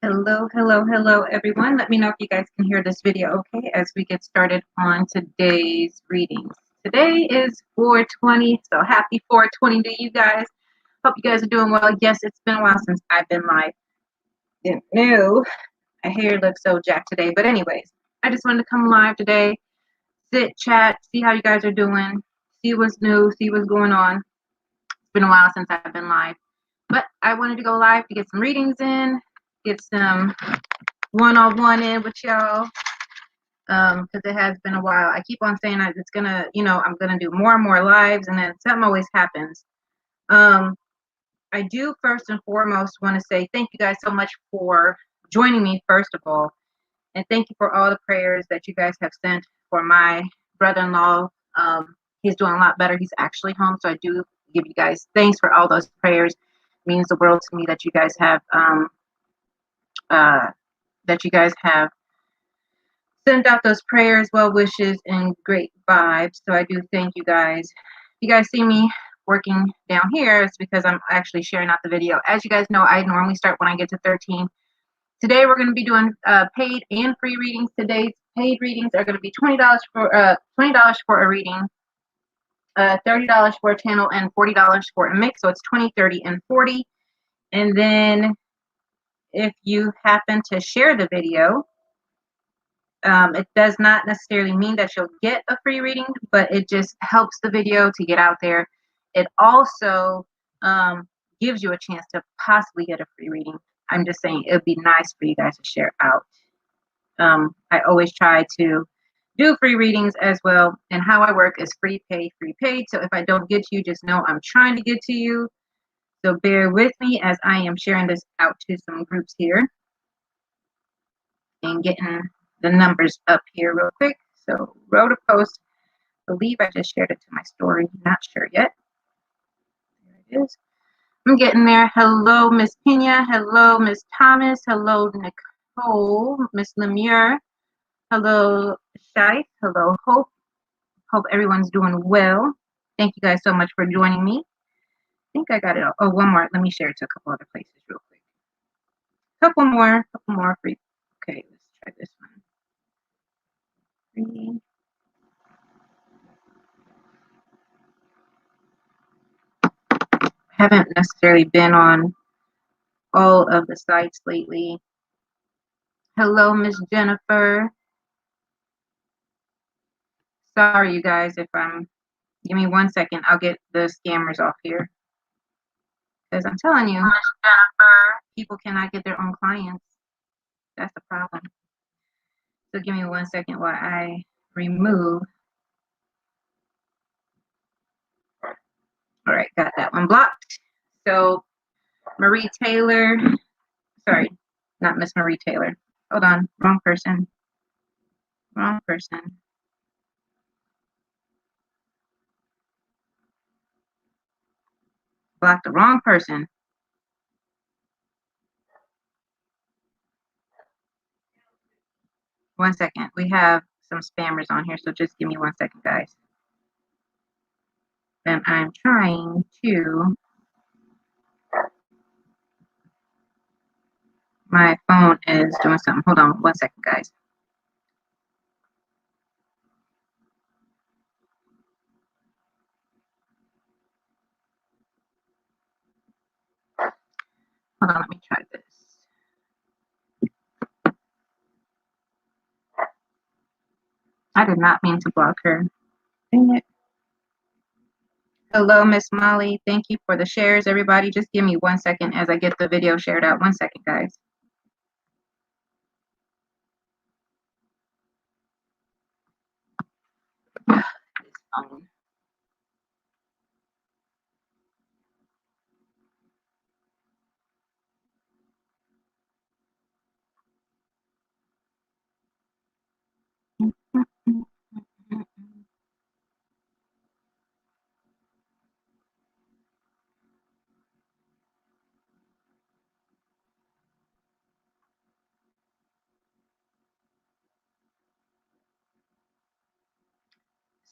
Hello, hello, hello, everyone. Let me know if you guys can hear this video okay as we get started on today's readings. Today is 420, so happy 420 to you guys. Hope you guys are doing well. Yes, it's been a while since I've been live. Didn't know my hair looks so jacked today, but anyways, I just wanted to come live today, sit, chat, see how you guys are doing, see what's new, see what's going on. It's been a while since I've been live, but I wanted to go live to get some readings in, get some one-on-one in with y'all because it has been a while. I keep on saying that it's gonna, I'm gonna do more and more lives, and then something always happens. I do first and foremost want to say thank you guys so much for joining me, first of all, and thank you for all the prayers that you guys have sent for my brother-in-law. He's doing a lot better. He's actually home, so I do give you guys thanks for all those prayers. It means the world to me that you guys have sent out those prayers, well wishes, and great vibes. So I do thank you guys. If you guys see me working down here, it's because I'm actually sharing out the video. As you guys know, I normally start when I get to 13. Today we're going to be doing paid and free readings. Today's paid readings are going to be $20 for a reading, $30 for a channel, and $40 for a mix. So it's 20, 30, and 40. And then if you happen to share the video, it does not necessarily mean that you'll get a free reading, but it just helps the video to get out there. It also gives you a chance to possibly get a free reading. I'm just saying it would be nice for you guys to share out. I always try to do free readings as well, and how I work is free paid, free paid. So if I don't get to you, just know I'm trying to get to you. So bear with me as I am sharing this out to some groups here and getting the numbers up here real quick. So wrote a post. I believe I just shared it to my story. Not sure yet. There it is. I'm getting there. Hello, Miss Pena. Hello, Miss Thomas. Hello, Nicole. Miss Lemure. Hello, Shai. Hello, Hope. Hope everyone's doing well. Thank you guys so much for joining me. I think I got it all. Oh, one more. Let me share it to a couple other places real quick. Couple more free. Okay, let's try this one. Free. Haven't necessarily been on all of the sites lately. Hello, Miss Jennifer. Sorry, you guys, if give me 1 second. I'll get the scammers off here. Because I'm telling you, Miss Jennifer, people cannot get their own clients. That's the problem. So give me 1 second while I remove. All right, got that one blocked. So Marie Taylor, sorry, not Miss Marie Taylor. Hold on, wrong person. Wrong person. Blocked the wrong person. One second. We have some spammers on here, so just give me 1 second, guys. And I'm trying to. My phone is doing something. Hold on 1 second, guys. Hold on, let me try this. I did not mean to block her. Dang it. Hello, Miss Molly. Thank you for the shares, everybody. Just give me 1 second as I get the video shared out. 1 second, guys. This phone.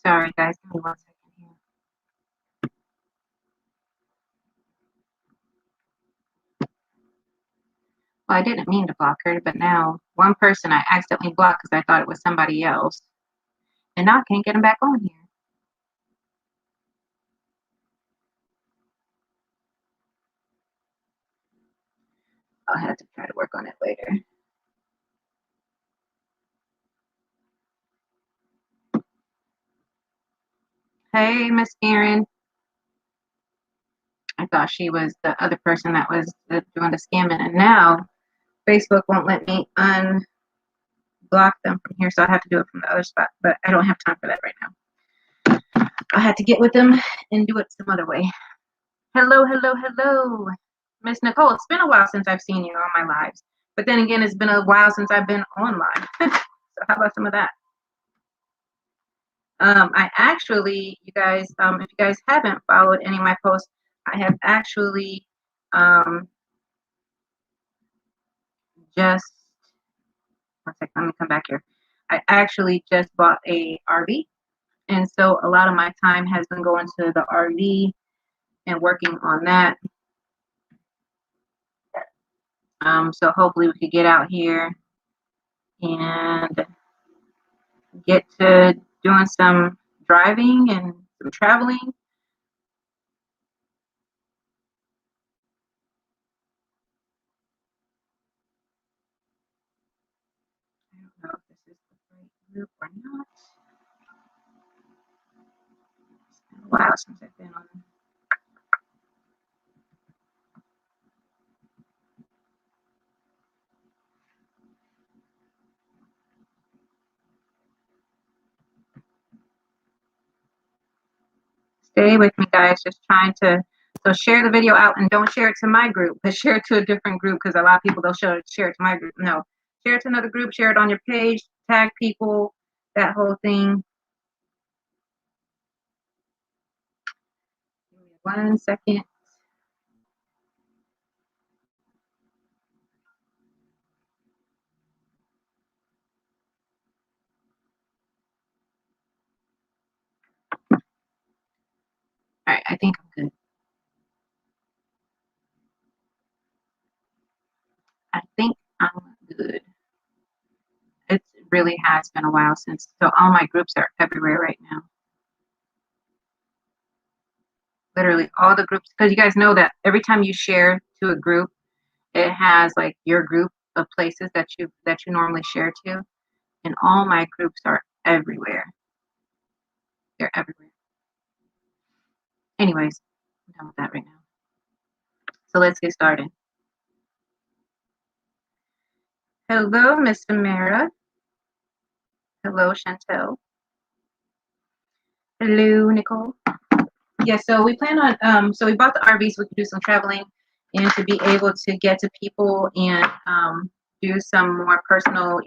Sorry, guys. Give me 1 second here. Well, I didn't mean to block her, but now one person I accidentally blocked because I thought it was somebody else. And now I can't get them back on here. I'll have to try to work on it later. Hey, Miss Erin. I thought she was the other person that was doing the scamming, and now Facebook won't let me unblock them from here, so I have to do it from the other spot. But I don't have time for that right now. I had to get with them and do it some other way. Hello, hello, hello, Miss Nicole. It's been a while since I've seen you on my lives, but then again, it's been a while since I've been on live. So how about some of that? I actually, you guys, if you guys haven't followed any of my posts, I have actually just, one second, let me come back here. I actually just bought a RV, and so a lot of my time has been going to the RV and working on that. So hopefully we could get out here and get to doing some driving and some traveling. I don't know if this is the right group or not. It's been a while since I've been on. Stay with me, guys. Just trying to, so share the video out and don't share it to my group, but share it to a different group, because a lot of people, they'll share it to my group. No, share it to another group, share it on your page, tag people, that whole thing. Give me 1 second. All right, I think I'm good. I think I'm good. It really has been a while since, so all my groups are everywhere right now. Literally all the groups, because you guys know that every time you share to a group, it has like your group of places that you normally share to, and all my groups are everywhere. They're everywhere. Anyways, I'm done with that right now. So let's get started. Hello, Miss Samara. Hello, Chantel. Hello, Nicole. Yeah, so we plan on, so we bought the RV so we could do some traveling and to be able to get to people and do some more personal,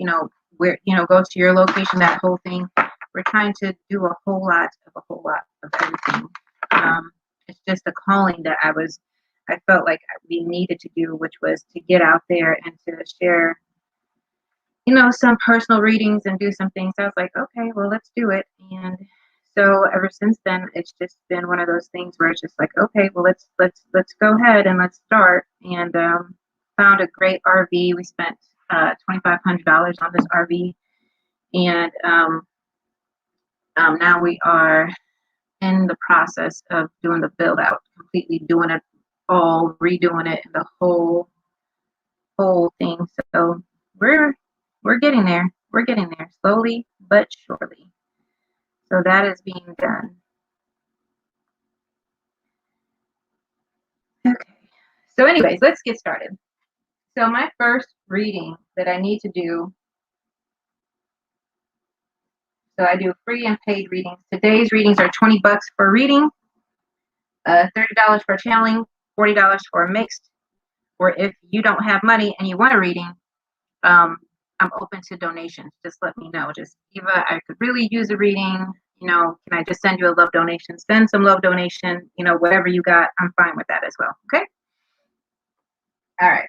where, go to your location, that whole thing. We're trying to do a whole lot of everything. It's just a calling that I felt like we needed to do, which was to get out there and to share, some personal readings and do some things. I was like, okay, well, let's do it. And so ever since then, it's just been one of those things where it's just like, okay, well, let's go ahead and let's start. And found a great RV. We spent $2,500 on this RV, and now we are in the process of doing the build out, completely doing it all, redoing it, the whole thing. So we're getting there. We're getting there slowly but surely. So that is being done. Okay. So anyways, let's get started. So my first reading that I need to do, so I do free and paid readings. Today's readings are $20 for a reading, $30 for a channeling, $40 for a mixed. Or if you don't have money and you want a reading, I'm open to donations. Just let me know. Just, Eva, I could really use a reading. Can I just send you a love donation? Send some love donation. Whatever you got, I'm fine with that as well. Okay. All right.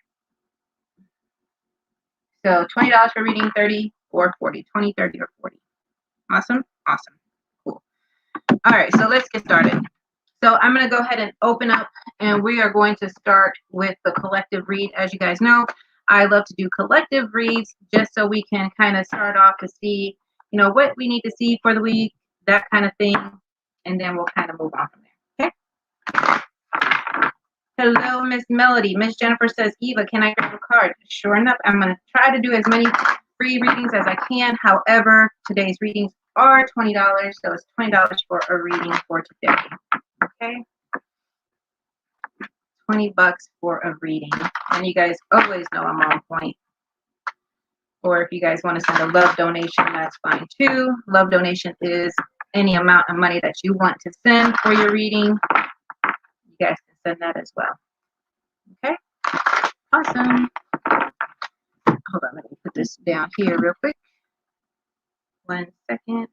So $20 for reading, 30 or 40. 20, 30, or 40. Awesome. Awesome. Cool. All right. So let's get started. So I'm going to go ahead and open up, and we are going to start with the collective read. As you guys know, I love to do collective reads just so we can kind of start off to see, you know, what we need to see for the week, that kind of thing, and then we'll kind of move on from there. Okay. Hello, Miss Melody. Miss Jennifer says, Eva, can I grab a card? Sure enough, I'm going to try to do as many free readings as I can. However, today's readings are $20, so it's $20 for a reading for today. Okay. $20 for a reading. And you guys always know I'm on point. Or if you guys want to send a love donation, that's fine too. Love donation is any amount of money that you want to send for your reading. You guys can send that as well. Okay? Awesome. Hold on, let me put this down here real quick. 1 second.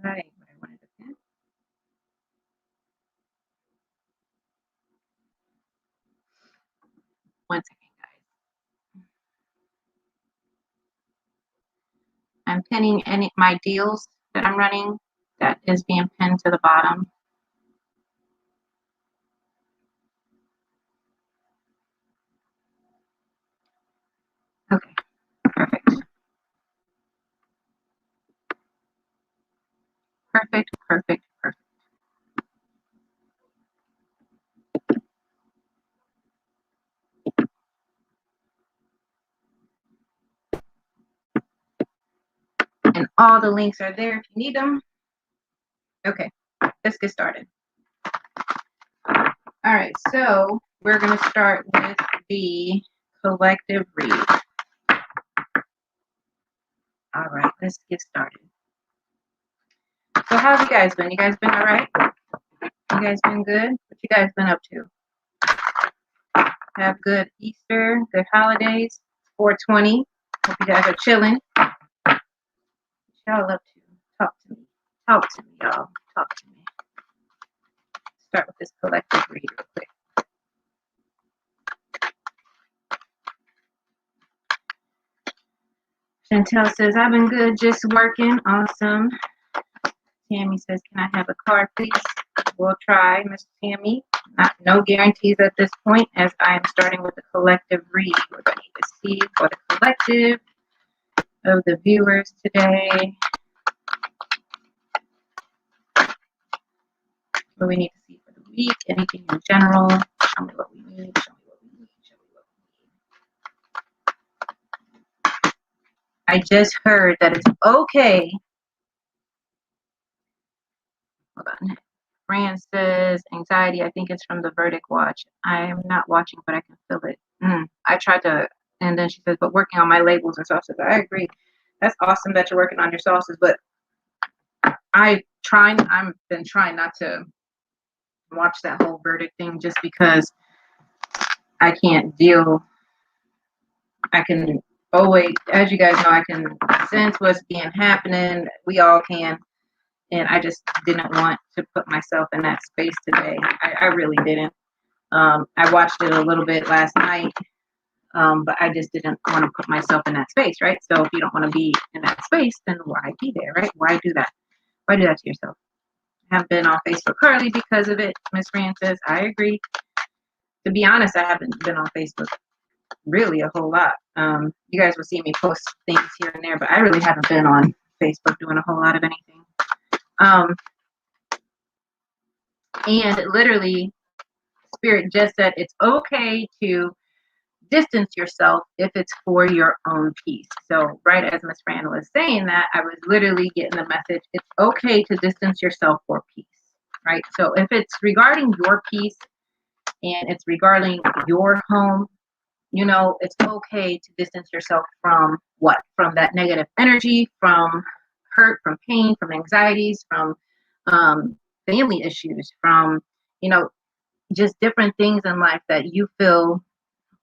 All right, what I wanted to pin. One second, guys. I'm pinning any my deals that I'm running. That is being pinned to the bottom. Okay, perfect. Perfect, perfect, perfect. And all the links are there if you need them. Okay, let's get started. All right, so we're going to start with the collective read. All right, let's get started. So how have you guys been? You guys been all right? You guys been good? What you guys been up to? Have good Easter, good holidays, 420. Hope you guys are chilling. Y'all up to? Talk to me. Talk to me, y'all. Talk to me. Start with this collective read real quick. Chantel says, I've been good, just working. Awesome. Tammy says, can I have a card, please? We'll try, Miss Tammy. No guarantees at this point, as I am starting with the collective read. We're going to need to see for the collective of the viewers today. What we need to see for the week, anything in general. Show me what we need. Show me what we need. Show me what we need. I just heard that it's okay. Hold on. Fran says, anxiety, I think it's from the verdict watch. I'm not watching, but I can feel it. I tried to, and then she says, but working on my labels and sauces. I agree. That's awesome that you're working on your sauces, but I've been trying not to watch that whole verdict thing just because I can't deal. I can always, as you guys know, I can sense what's being happening. We all can. And I just didn't want to put myself in that space today. I really didn't. I watched it a little bit last night, but I just didn't want to put myself in that space, right? So if you don't want to be in that space, then why be there, right? Why do that? Why do that to yourself? I have been on Facebook hardly because of it. Miss Rand says, I agree. To be honest, I haven't been on Facebook really a whole lot. You guys will see me post things here and there, but I really haven't been on Facebook doing a whole lot of anything. And literally, Spirit just said it's okay to distance yourself if it's for your own peace. So right as Miss Fran was saying that, I was literally getting the message, it's okay to distance yourself for peace, right? So if it's regarding your peace and it's regarding your home, you know, it's okay to distance yourself from what? From that negative energy, from hurt, from pain, from anxieties, from family issues, from, you know, just different things in life that you feel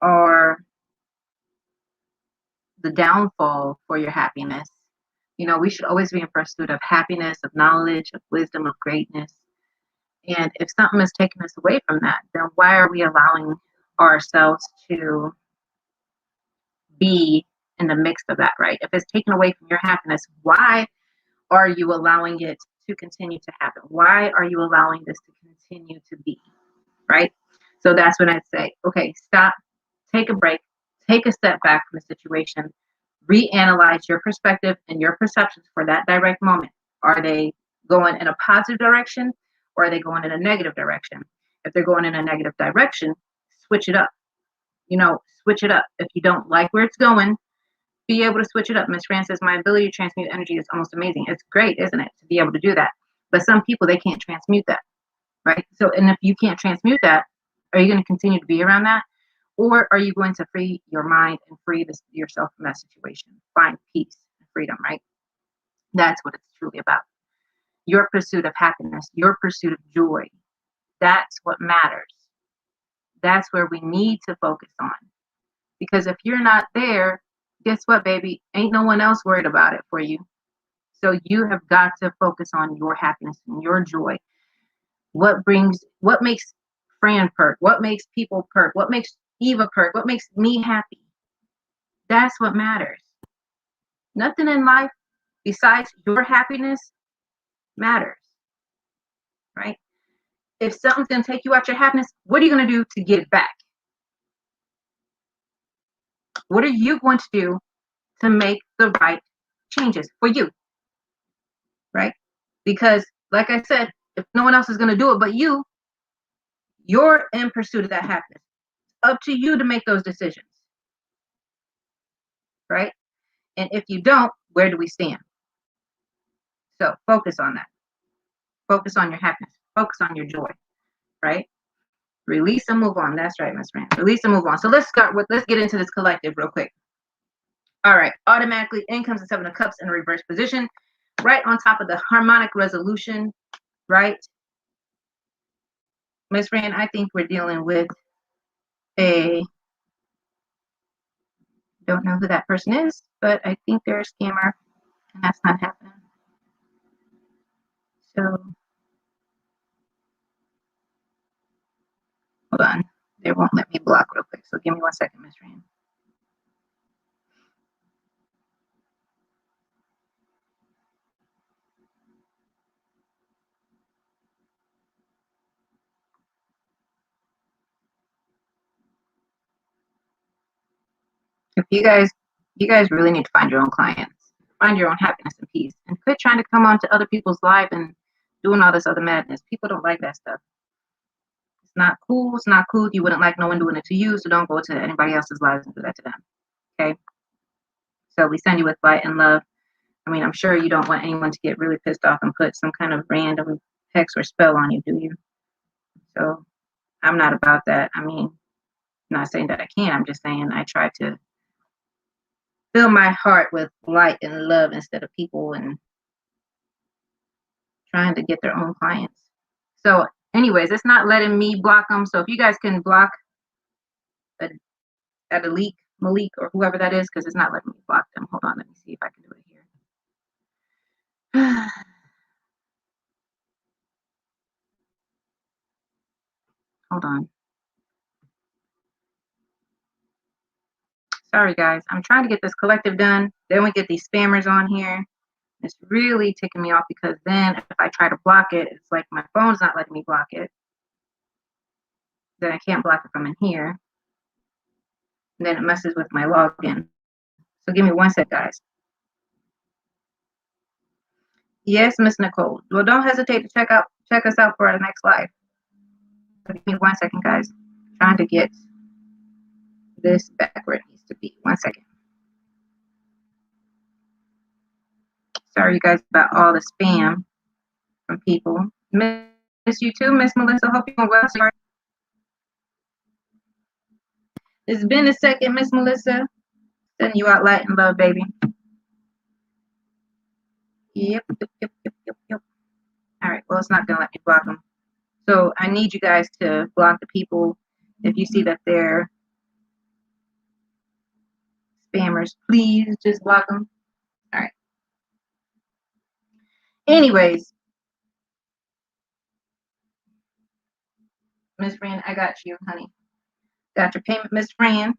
are the downfall for your happiness. You know, we should always be in pursuit of happiness, of knowledge, of wisdom, of greatness. And if something is taking us away from that, then why are we allowing ourselves to be in the mix of that, right? If it's taken away from your happiness, why are you allowing it to continue to happen? Why are you allowing this to continue to be, right? So that's when I'd say, okay, stop, take a break, take a step back from the situation, reanalyze your perspective and your perceptions for that direct moment. Are they going in a positive direction or are they going in a negative direction? If they're going in a negative direction, switch it up. Switch it up. If you don't like where it's going, be able to switch it up. Miss Fran says, my ability to transmute energy is almost amazing. It's great, isn't it, to be able to do that? But some people, they can't transmute that, right? So, and if you can't transmute that, are you going to continue to be around that? Or are you going to free your mind and free yourself from that situation? Find peace and freedom, right? That's what it's truly about. Your pursuit of happiness, your pursuit of joy, that's what matters. That's where we need to focus on. Because if you're not there, guess what, baby? Ain't no one else worried about it for you. So you have got to focus on your happiness and your joy. What makes Fran perk? What makes people perk? What makes Eva perk? What makes me happy? That's what matters. Nothing in life besides your happiness matters, right? If something's going to take you out your happiness, what are you going to do to get it back? What are you going to do to make the right changes for you, right? Because, like I said, if no one else is going to do it but you're in pursuit of that happiness. Up to you to make those decisions, right? And if you don't, where do we stand? So focus on that. Focus on your happiness. Focus on your joy, right? Release and move on. That's right, Miss Rand. Release and move on. So let's get into this collective real quick. All right. Automatically, in comes the Seven of Cups in a reverse position, right on top of the harmonic resolution, right? Miss Rand, I think we're dealing with don't know who that person is, but I think they're a scammer, and that's not happening. So hold on. They won't let me block real quick. So give me 1 second, Miss Rand. If you guys really need to find your own clients, find your own happiness and peace, and quit trying to come on to other people's life and doing all this other madness. People don't like that stuff. It's not cool. It's not cool. You wouldn't like no one doing it to you, so don't go to anybody else's lives and do that to them. Okay? So we send you with light and love. I mean, I'm sure you don't want anyone to get really pissed off and put some kind of random hex or spell on you, do you? So I'm not about that. I mean, I'm not saying that I can. I'm just saying I try to fill my heart with light and love instead of people and trying to get their own clients. So anyways, it's not letting me block them. So if you guys can block Malik or whoever that is, because it's not letting me block them. Hold on, let me see if I can do it here. Hold on. Sorry guys, I'm trying to get this collective done. Then we get these spammers on here. It's really ticking me off because then if I try to block it, it's like my phone's not letting me block it. Then I can't block it from in here. And then it messes with my login. So give me 1 sec, guys. Yes, Miss Nicole. Well, don't hesitate to check us out for our next live. So give me 1 second, guys. I'm trying to get this back where it needs to be. 1 second. Sorry, you guys, about all the spam from people. Miss you too, Miss Melissa. Hope you're well. Sorry. It's been a second, Miss Melissa. Sending you out light and love, baby. Yep. All right. Well, it's not gonna let me block them. So I need you guys to block the people if you see that they're spammers. Please just block them. All right. Anyways, Miss Fran, I got you, honey. Got your payment, Miss Fran.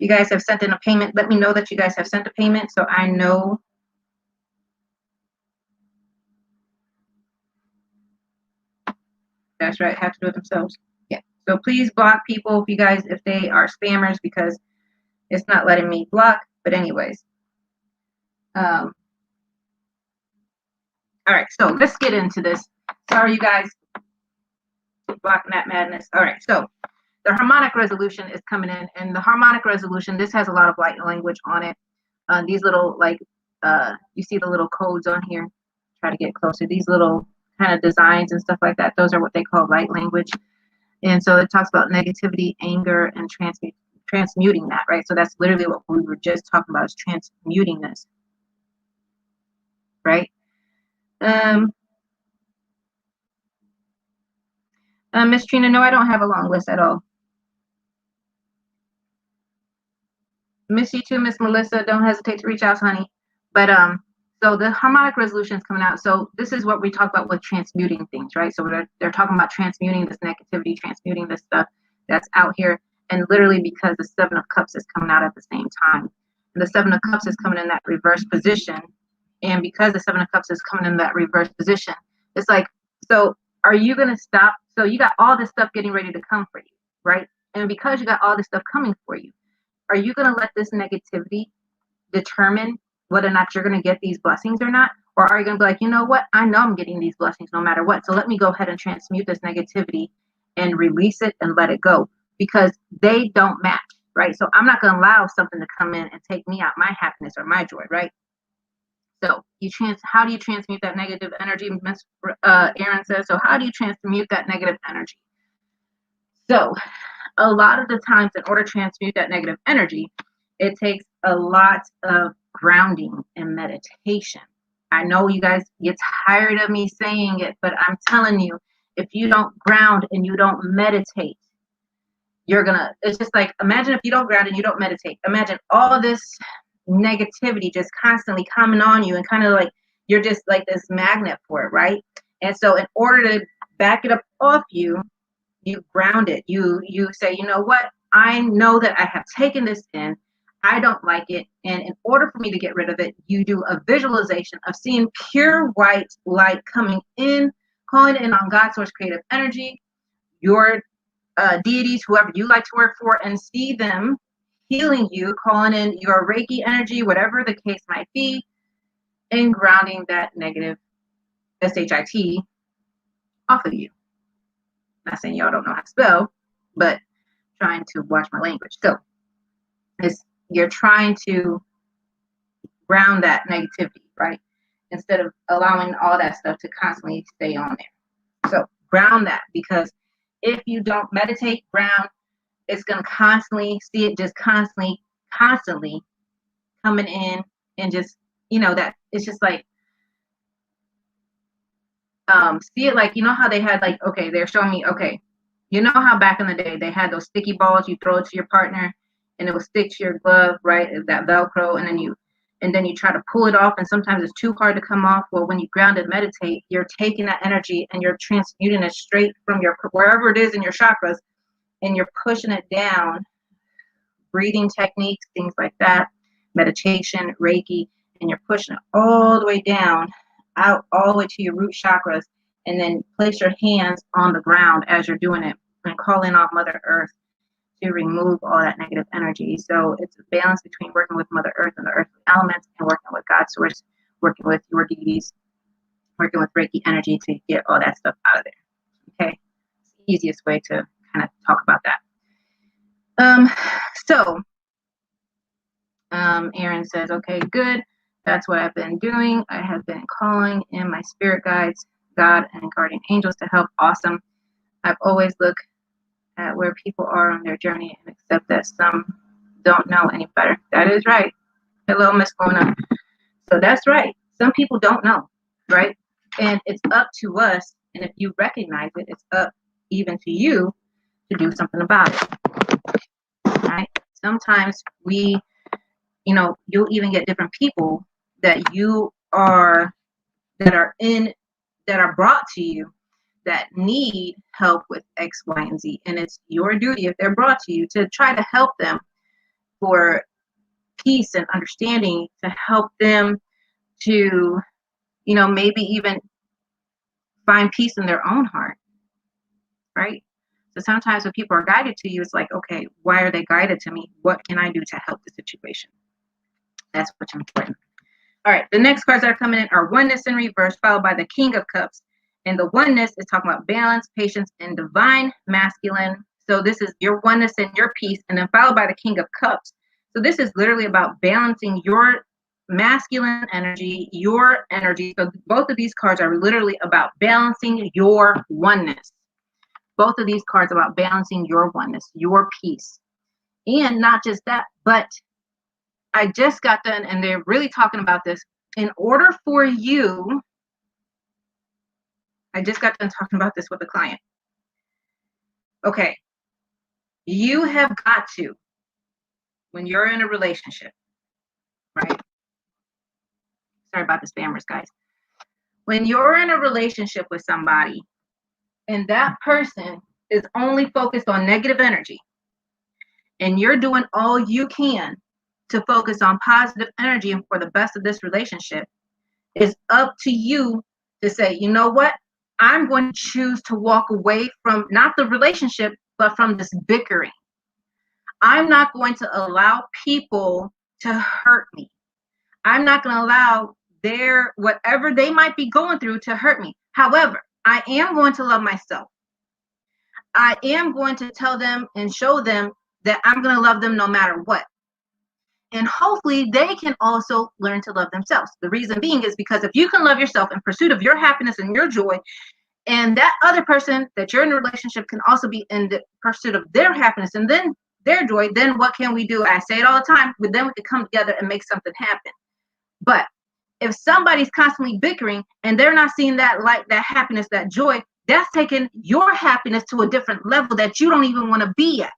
You guys have sent in a payment. Let me know that you guys have sent a payment so I know. That's right. Have to do it themselves. Yeah. So please block people if they are spammers, because it's not letting me block. But anyways. All right. So let's get into this. Sorry, you guys. Blocking that madness. All right. So the harmonic resolution is coming in, and the harmonic resolution, this has a lot of light language on it. These little, like, you see the little codes on here. Try to get closer. These little kind of designs and stuff like that, those are what they call light language. And so it talks about negativity, anger, and transmuting that, right? So that's literally what we were just talking about, is transmuting this, right? Miss Trina, no, I don't have a long list at all. Miss you too, Miss Melissa. Don't hesitate to reach out, honey. But so the harmonic resolution is coming out. So this is what we talk about with transmuting things, right? So they're talking about transmuting this negativity, transmuting this stuff that's out here. And literally, because the Seven of Cups is coming out at the same time. And the Seven of Cups is coming in that reverse position. And because the Seven of Cups is coming in that reverse position, it's like, so are you going to stop? So you got all this stuff getting ready to come for you, right? And because you got all this stuff coming for you, are you going to let this negativity determine whether or not you're going to get these blessings or not? Or are you going to be like, you know what? I know I'm getting these blessings no matter what. So let me go ahead and transmute this negativity and release it and let it go, because they don't match, right? So I'm not going to allow something to come in and take me out my happiness or my joy, right? So how do you transmute that negative energy? Miss Erin says, so how do you transmute that negative energy? So a lot of the times, in order to transmute that negative energy, it takes a lot of grounding and meditation. I know you guys get tired of me saying it, but I'm telling you, if you don't ground and you don't meditate, it's just like, imagine if you don't ground and you don't meditate. Imagine all this negativity just constantly coming on you, and kind of like you're just like this magnet for it, right? And so in order to back it up off you, you ground it. You say, you know what? I know that I have taken this in. I don't like it. And in order for me to get rid of it, you do a visualization of seeing pure white light coming in, calling in on God, source, creative energy, your deities, whoever you like to work for, and see them healing you, calling in your Reiki energy, whatever the case might be, and grounding that negative SHIT off of you. Not saying y'all don't know how to spell, but trying to watch my language. So you're trying to ground that negativity, right? Instead of allowing all that stuff to constantly stay on there. So ground that, because if you don't meditate, ground, it's going to constantly see it, just constantly coming in, and just, that it's just like, see it like, how they had, like, okay, they're showing me, okay, how back in the day they had those sticky balls, you throw it to your partner and it will stick to your glove, right? That Velcro, and then you try to pull it off, and sometimes it's too hard to come off. Well, when you ground and meditate, you're taking that energy and you're transmuting it straight from wherever it is in your chakras, and you're pushing it down. Breathing techniques, things like that, meditation, Reiki, and you're pushing it all the way down, out all the way to your root chakras, and then place your hands on the ground as you're doing it, and call in on Mother Earth to remove all that negative energy. So it's a balance between working with Mother Earth and the earthly elements, and working with God's source, working with your deities, working with Reiki energy to get all that stuff out of there. Okay, it's the easiest way to kind of talk about that. Aaron says, okay, good. That's what I've been doing. I have been calling in my spirit guides, God, and guardian angels to help. Awesome. I've always looked at where people are on their journey and accept that some don't know any better. That is right. Hello, Miss Luna. So that's right. Some people don't know, right? And it's up to us. And if you recognize it, it's up even to you to do something about it. Right? Sometimes you'll even get different people that are brought to you that need help with X, Y, and Z. And it's your duty, if they're brought to you, to try to help them for peace and understanding to help them to, maybe even find peace in their own heart, right? So sometimes when people are guided to you, it's like, okay, why are they guided to me? What can I do to help the situation? That's what's important. All right, the next cards that are coming in are Oneness in reverse, followed by the King of Cups. And the Oneness is talking about balance, patience, and divine masculine. So this is your oneness and your peace, and then followed by the King of Cups. So this is literally about balancing your masculine energy, your energy. So both of these cards are literally about balancing your oneness. Both of these cards are about balancing your oneness, your peace. And not just that, but I just got done, and they're really talking about this. In order for you, I just got done talking about this with a client. Okay, you have got to, when you're in a relationship, right? Sorry about the spammers, guys. When you're in a relationship with somebody and that person is only focused on negative energy, and you're doing all you can to focus on positive energy and for the best of this relationship, it's up to you to say, you know what? I'm going to choose to walk away from not the relationship, but from this bickering. I'm not going to allow people to hurt me. I'm not going to allow their whatever they might be going through to hurt me. However, I am going to love myself. I am going to tell them and show them that I'm going to love them no matter what. And hopefully they can also learn to love themselves. The reason being is because if you can love yourself in pursuit of your happiness and your joy, and that other person that you're in a relationship can also be in the pursuit of their happiness and then their joy, then what can we do? I say it all the time, but then we can come together and make something happen. But if somebody's constantly bickering and they're not seeing that light, that happiness, that joy, that's taking your happiness to a different level that you don't even want to be at.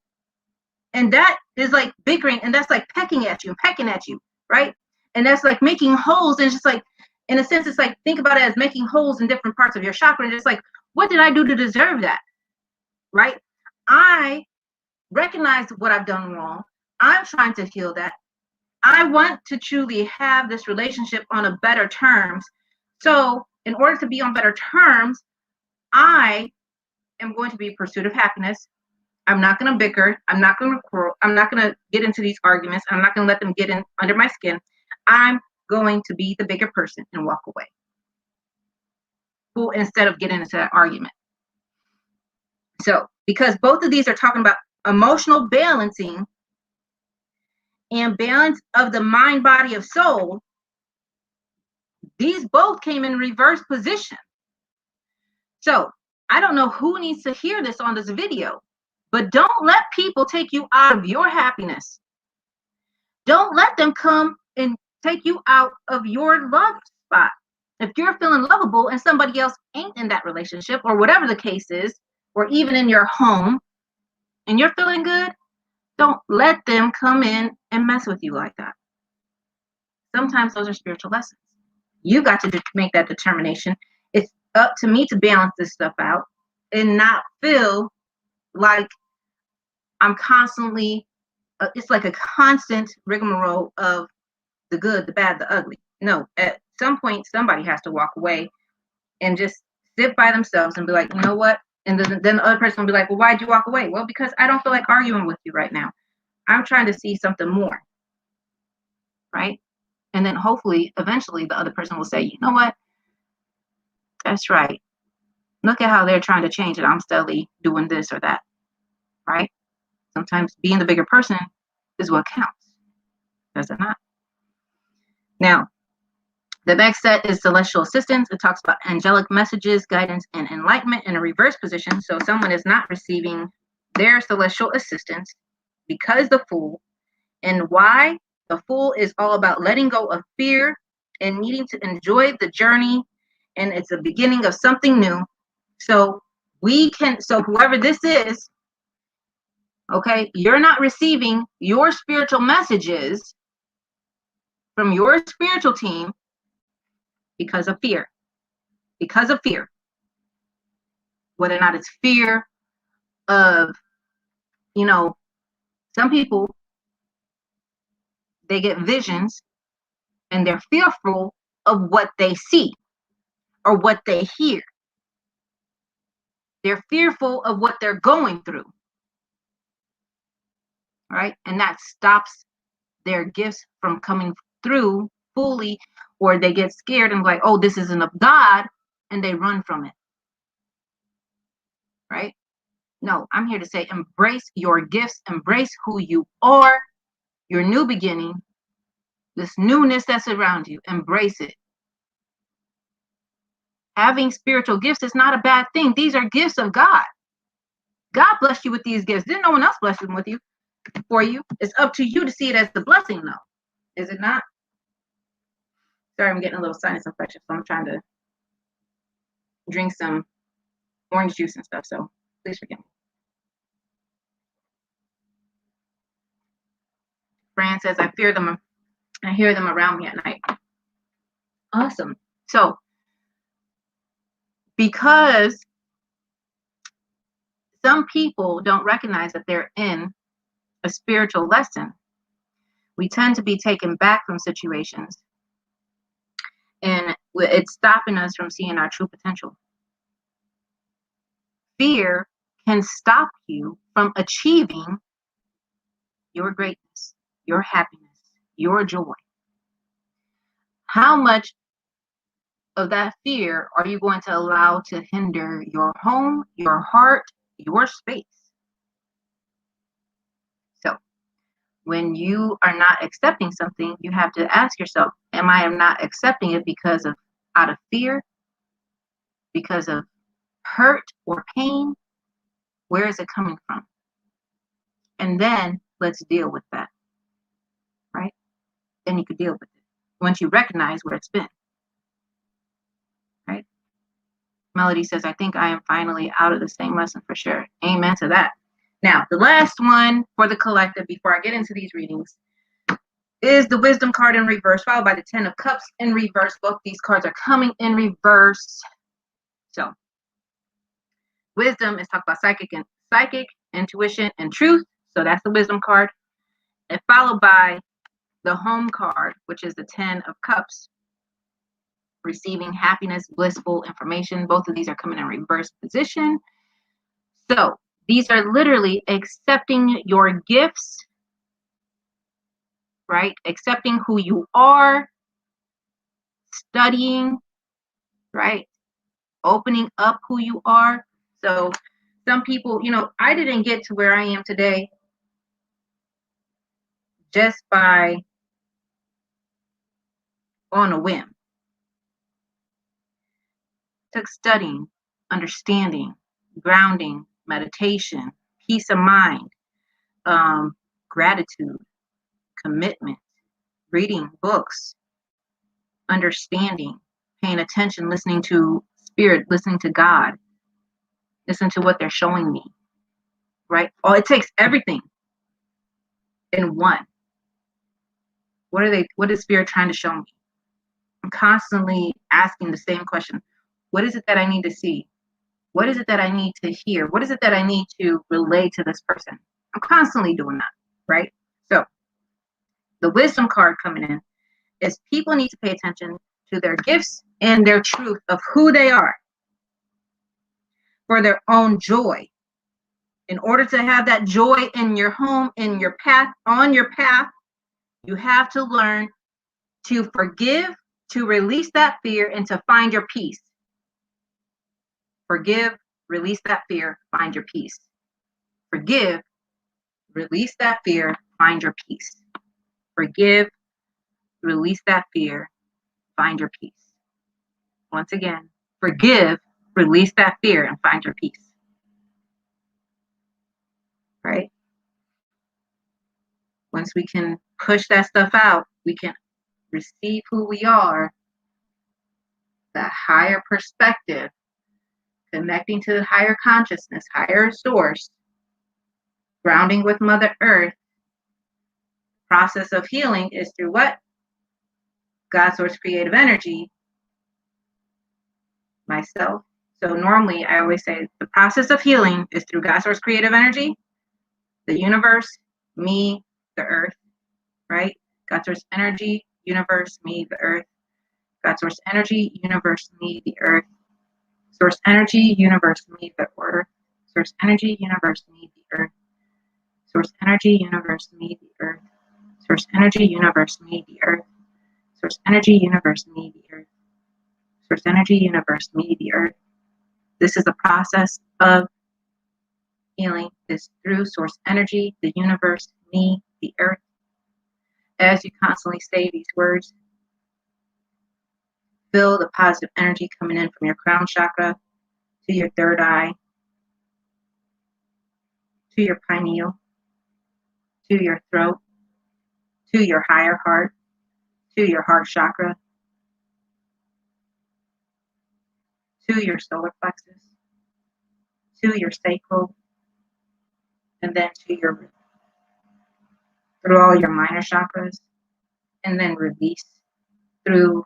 And that is like bickering, and that's like pecking at you, right? And that's like making holes. And it's just like, in a sense, it's like, think about it as making holes in different parts of your chakra. And it's like, what did I do to deserve that? Right? I recognize what I've done wrong. I'm trying to heal that. I want to truly have this relationship on a better terms. So in order to be on better terms, I am going to be in pursuit of happiness. I'm not going to bicker. I'm not going to quarrel. I'm not going to get into these arguments. I'm not going to let them get in under my skin. I'm going to be the bigger person and walk away. Instead of getting into that argument. So, because both of these are talking about emotional balancing and balance of the mind, body, of soul, these both came in reverse position. So, I don't know who needs to hear this on this video, but don't let people take you out of your happiness. Don't let them come and take you out of your love spot. If you're feeling lovable and somebody else ain't in that relationship or whatever the case is, or even in your home and you're feeling good, don't let them come in and mess with you like that. Sometimes those are spiritual lessons. You got to make that determination. It's up to me to balance this stuff out and not feel like I'm constantly, it's like a constant rigmarole of the good, the bad, the ugly. No, at some point, somebody has to walk away and just sit by themselves and be like, you know what? And then the other person will be like, well, why'd you walk away? Well, because I don't feel like arguing with you right now. I'm trying to see something more. Right? And then hopefully, eventually, the other person will say, you know what? That's right. Look at how they're trying to change it. I'm steadily doing this or that. Right? Sometimes being the bigger person is what counts. Does it not? Now, the next set is celestial assistance. It talks about angelic messages, guidance, and enlightenment in a reverse position. So someone is not receiving their celestial assistance because the Fool. And why? The Fool is all about letting go of fear and needing to enjoy the journey. And it's a beginning of something new. So whoever this is, okay, you're not receiving your spiritual messages from your spiritual team because of fear. Because of fear. Whether or not it's fear of, some people they get visions and they're fearful of what they see or what they hear. They're fearful of what they're going through, right? And that stops their gifts from coming through fully, or they get scared and like, oh, this isn't of God, and they run from it, right? No, I'm here to say embrace your gifts, embrace who you are, your new beginning, this newness that's around you, embrace it. Having spiritual gifts is not a bad thing. These are gifts of God. God blessed you with these gifts. Didn't no one else bless them with you for you? It's up to you to see it as the blessing, though. Is it not? Sorry, I'm getting a little sinus infection, so I'm trying to drink some orange juice and stuff, so please forgive me. Fran says, I fear them. I hear them around me at night. Awesome. So, because some people don't recognize that they're in a spiritual lesson, we tend to be taken back from situations, and it's stopping us from seeing our true potential. Fear can stop you from achieving your greatness, your happiness, your joy. How much of that fear are you going to allow to hinder your home, your heart, your space? So when you are not accepting something, you have to ask yourself, am I not accepting it because of out of fear, because of hurt or pain? Where is it coming from? And then let's deal with that, right? Then you could deal with it once you recognize where it's been, right? Melody says, I think I am finally out of the same lesson for sure. Amen to that. Now, the last one for the collective before I get into these readings is the Wisdom card in reverse, followed by the 10 of Cups in reverse. Both these cards are coming in reverse. So, Wisdom is talking about psychic, intuition, and truth. So that's the Wisdom card. And followed by the Home card, which is the 10 of Cups, receiving happiness, blissful information. Both of these are coming in reverse position. So these are literally accepting your gifts, right? Accepting who you are, studying, right? Opening up who you are. So some people, I didn't get to where I am today just by on a whim. It took studying, understanding, grounding, meditation, peace of mind, gratitude, commitment, reading books, understanding, paying attention, listening to spirit, listening to God, listen to what they're showing me, right? Oh, it takes everything in one. What is spirit trying to show me? I'm constantly asking the same question. What is it that I need to see? What is it that I need to hear? What is it that I need to relay to this person? I'm constantly doing that, right? So the Wisdom card coming in is people need to pay attention to their gifts and their truth of who they are for their own joy. In order to have that joy in your home, in your path, on your path, you have to learn to forgive, to release that fear, and to find your peace. Forgive, release that fear, find your peace. Forgive, release that fear, find your peace. Forgive, release that fear, find your peace. Once again, forgive, release that fear, and find your peace. Right? Once we can push that stuff out, we can receive who we are, that higher perspective, connecting to the higher consciousness, higher source, grounding with Mother Earth. Process of healing is through what? God, source, creative energy, myself. So normally I always say the process of healing is through God, source, creative energy, the universe, me, the earth, right? God source energy, universe, me, the earth. God source energy, universe, me, the earth. Source energy, universe, me, the earth. Source energy, universe, me, the earth. Source energy, universe, me, the earth. Source energy, universe, me, the earth. Source energy, universe, me, the earth. Source energy, universe, me, the earth. This is the process of healing, is through source energy, the universe, me, the earth. As you constantly say these words, feel the positive energy coming in from your crown chakra to your third eye, to your pineal, to your throat, to your higher heart, to your heart chakra, to your solar plexus, to your sacral, and then to your, through all your minor chakras, and then release through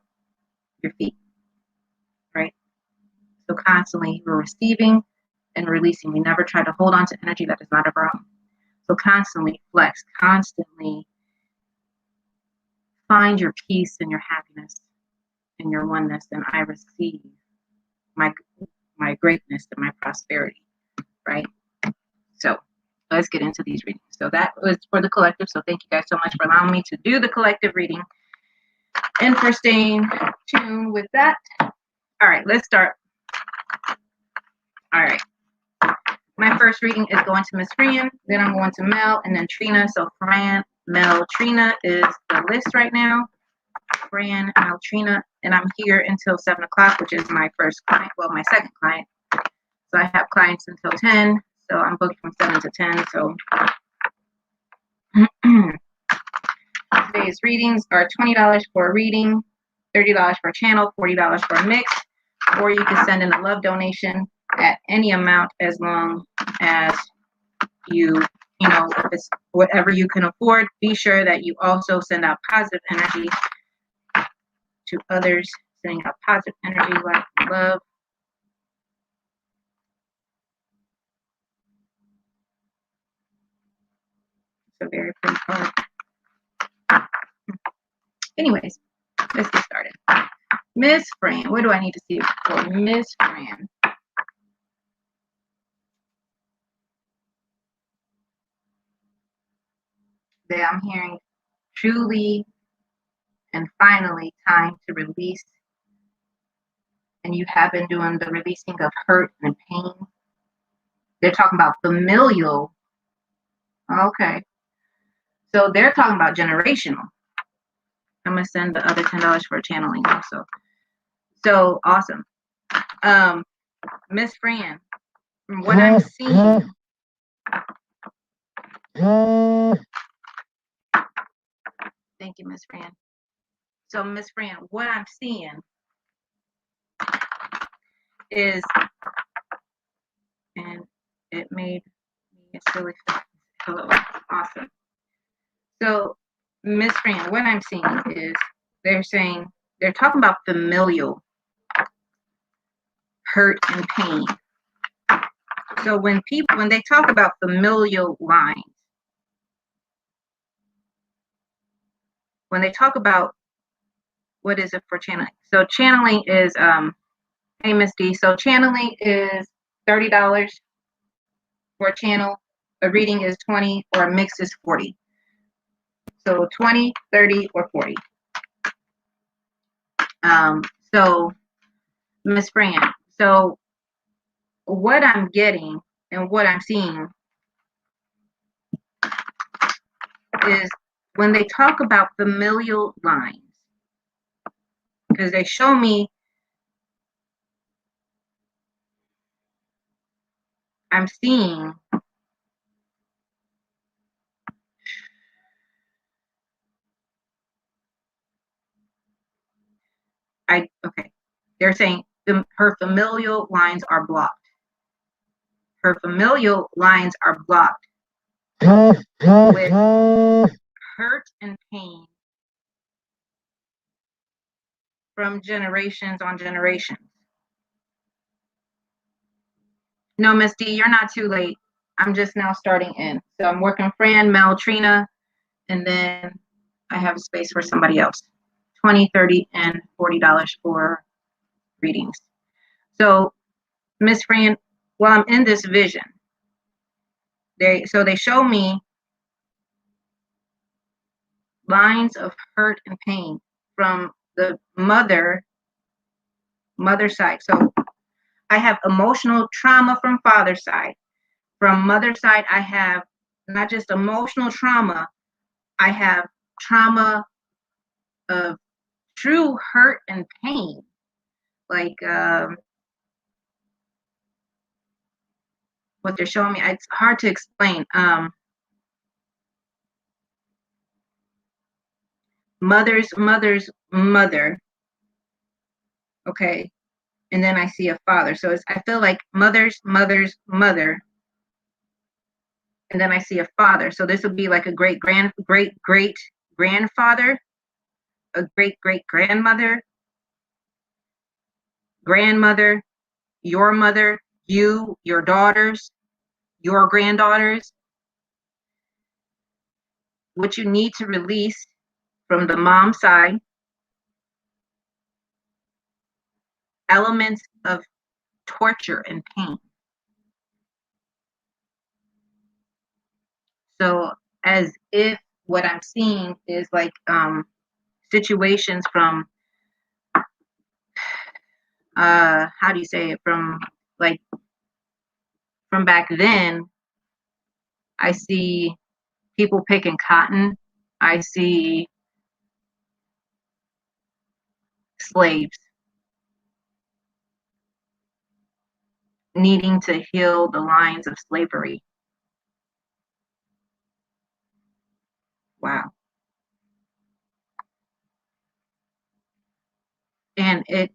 your feet, right? So constantly we're receiving and releasing. We never try to hold on to energy that is not of our own. So constantly flex, constantly find your peace and your happiness and your oneness, and I receive my greatness and my prosperity, right? So let's get into these readings. So that was for the collective. So thank you guys so much for allowing me to do the collective reading and for staying tuned with that. All right, let's start. All right. My first reading is going to Miss Fran, then I'm going to Mel, and then Trina. So Fran, Mel, Trina is the list right now. Fran, Mel, Trina, and I'm here until 7 o'clock, which is my first client, well, my second client. So I have clients until 10, so I'm booked from 7 to 10. So today's readings are $20 for a reading, $30 for a channel, $40 for a mix, or you can send in a love donation at any amount as long as you know, if it's whatever you can afford. Be sure that you also send out positive energy to others, sending out positive energy, light, and love. It's a very pretty card. Anyways, let's get started. Miss Fran, what do I need to see for Miss Fran? That I'm hearing truly and finally time to release. And you have been doing the releasing of hurt and pain. They're talking about familial. Okay. So they're talking about generational. I'm going to send the other $10 for channeling also. So awesome. Miss Fran, from what I'm seeing, thank you, Miss Fran. So Miss Fran, what I'm seeing is, and it made me a silly face. Hello, awesome. So Miss Fran, what I'm seeing is they're talking about familial hurt and pain. So when they talk about familial lines, when they talk about, what is it for channeling? So channeling is, hey Miss D, so channeling is $30 for a channel, a reading is 20, or a mix is 40. So 20, 30, or 40. So Miss Fran, so what I'm getting and what I'm seeing is when they talk about familial lines, because they show me, I'm seeing okay, they're saying her familial lines are blocked. Her familial lines are blocked with hurt and pain from generations on generations. No, Miss D, you're not too late. I'm just now starting in. So I'm working Fran, Mel, Trina, and then I have a space for somebody else. $20, $30, and $40 for readings. So, Miss Fran, while I'm in this vision, they show me lines of hurt and pain from the mother side. So I have emotional trauma from father's side. From mother's side, I have not just emotional trauma, I have trauma of true hurt and pain. Like what they're showing me, it's hard to explain. Mother's mother. Okay. And then I see a father. So I feel like mother's mother. And then I see a father. So this would be like a great grandfather, a great grandmother, grandmother, your mother, you, your daughters, your granddaughters. What you need to release from the mom side, elements of torture and pain. So as if what I'm seeing is like situations from how do you say it, from like from back then. I see people picking cotton. I see slaves needing to heal the lines of slavery. Wow. And it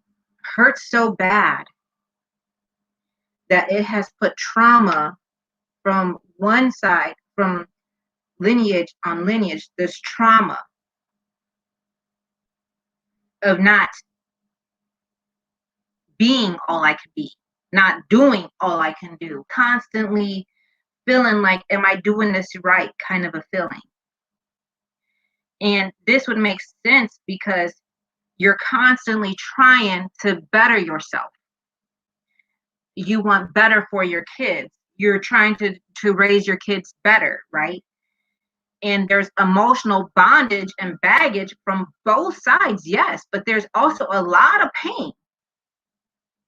hurts so bad that it has put trauma from one side, from lineage on lineage, this trauma of not being all I can be, not doing all I can do, constantly feeling like, am I doing this right, kind of a feeling. And this would make sense because you're constantly trying to better yourself. You want better for your kids. You're trying to raise your kids better, right? And there's emotional bondage and baggage from both sides, yes, but there's also a lot of pain.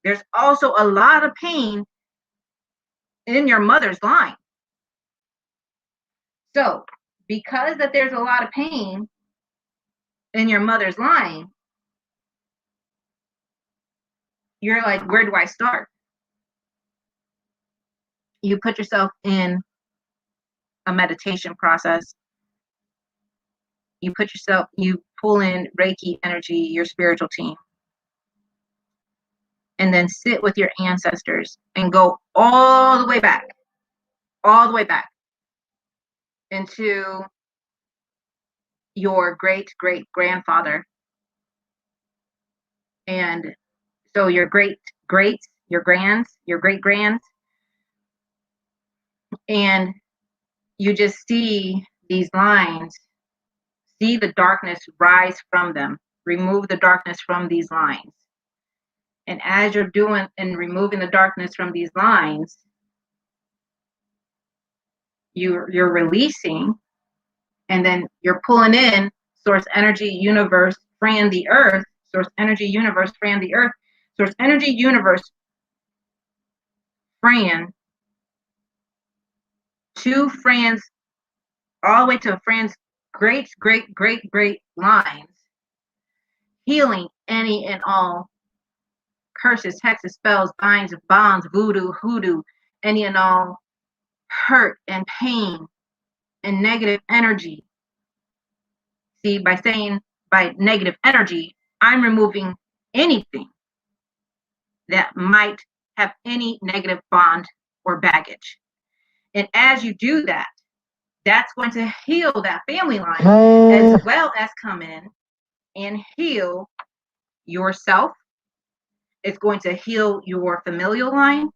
There's also a lot of pain in your mother's line. So, because that there's a lot of pain in your mother's line, you're like, where do I start? You put yourself in a meditation process. You pull in Reiki energy, your spiritual team, and then sit with your ancestors and go all the way back into your great grandfather. And so your great greats, your grands, your great grands, and you just see these lines, see the darkness rise from them, remove the darkness from these lines. And as you're doing and removing the darkness from these lines, you're releasing, and then you're pulling in source energy, universe, Fran the earth, source energy, universe, Fran the earth, source energy, universe, Fran, to Fran's, all the way to Fran's great lines, healing any and all curses, hexes, spells, binds, bonds, voodoo, hoodoo, any and all hurt and pain and negative energy. See, by negative energy, I'm removing anything that might have any negative bond or baggage. And as you do that, that's going to heal that family line, as well as come in and heal yourself. It's going to heal your familial line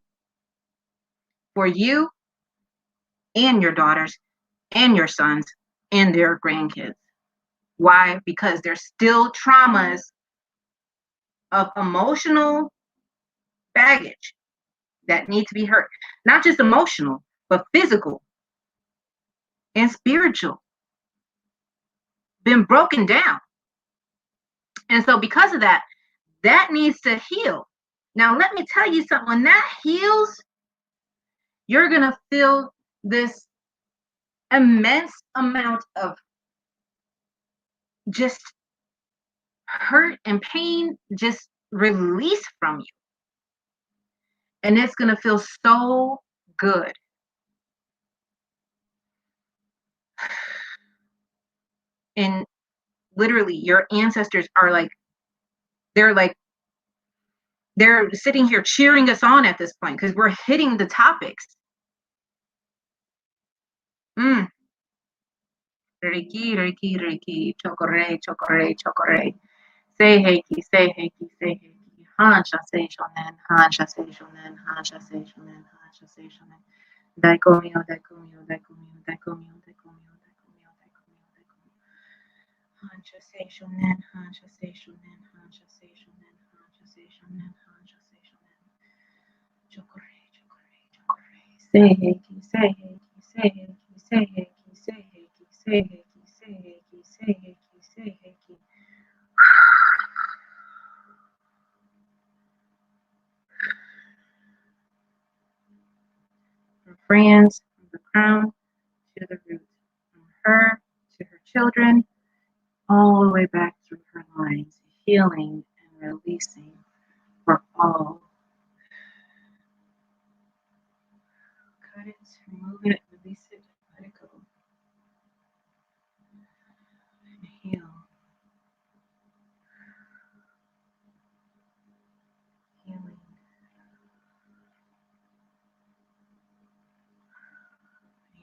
for you and your daughters and your sons and their grandkids. Why? Because there's still traumas of emotional baggage that need to be hurt. Not just emotional, but physical and spiritual. Been broken down. And so because of that, that needs to heal. Now, let me tell you something. When that heals, you're going to feel this immense amount of just hurt and pain just release from you. And it's going to feel so good. And literally, your ancestors are like, they're sitting here cheering us on at this point because we're hitting the topics. Reiki, Reiki, Reiki, Chokore, Chokore, Chokore. Say Heiki, say Heiki, say Heiki. Hansha, say Shonen, Hansha, say Shonen, Hansha, say Shonen, Hansha, say Shonen. Daikomio, Daikomio, Daikomio, Daikomio, Daikomio, Daikomio, Daikomio, Daikomio. Hansha, say Shonen, Hansha, say Shonen, Hansha, say Shonen, Hansha, say Shonen, Hansha, say Shonen. Chokore, Chokore, Chokore. Say Heiki, say Heiki, say Heiki, say Heiki, say Heiki, say Heiki, say Heiki, say Heiki, say Heiki. From friends, from the crown to the root, from her to her children, all the way back through her lines, healing and releasing for all. Cut it, remove it, release it, let it go. And heal. Healing.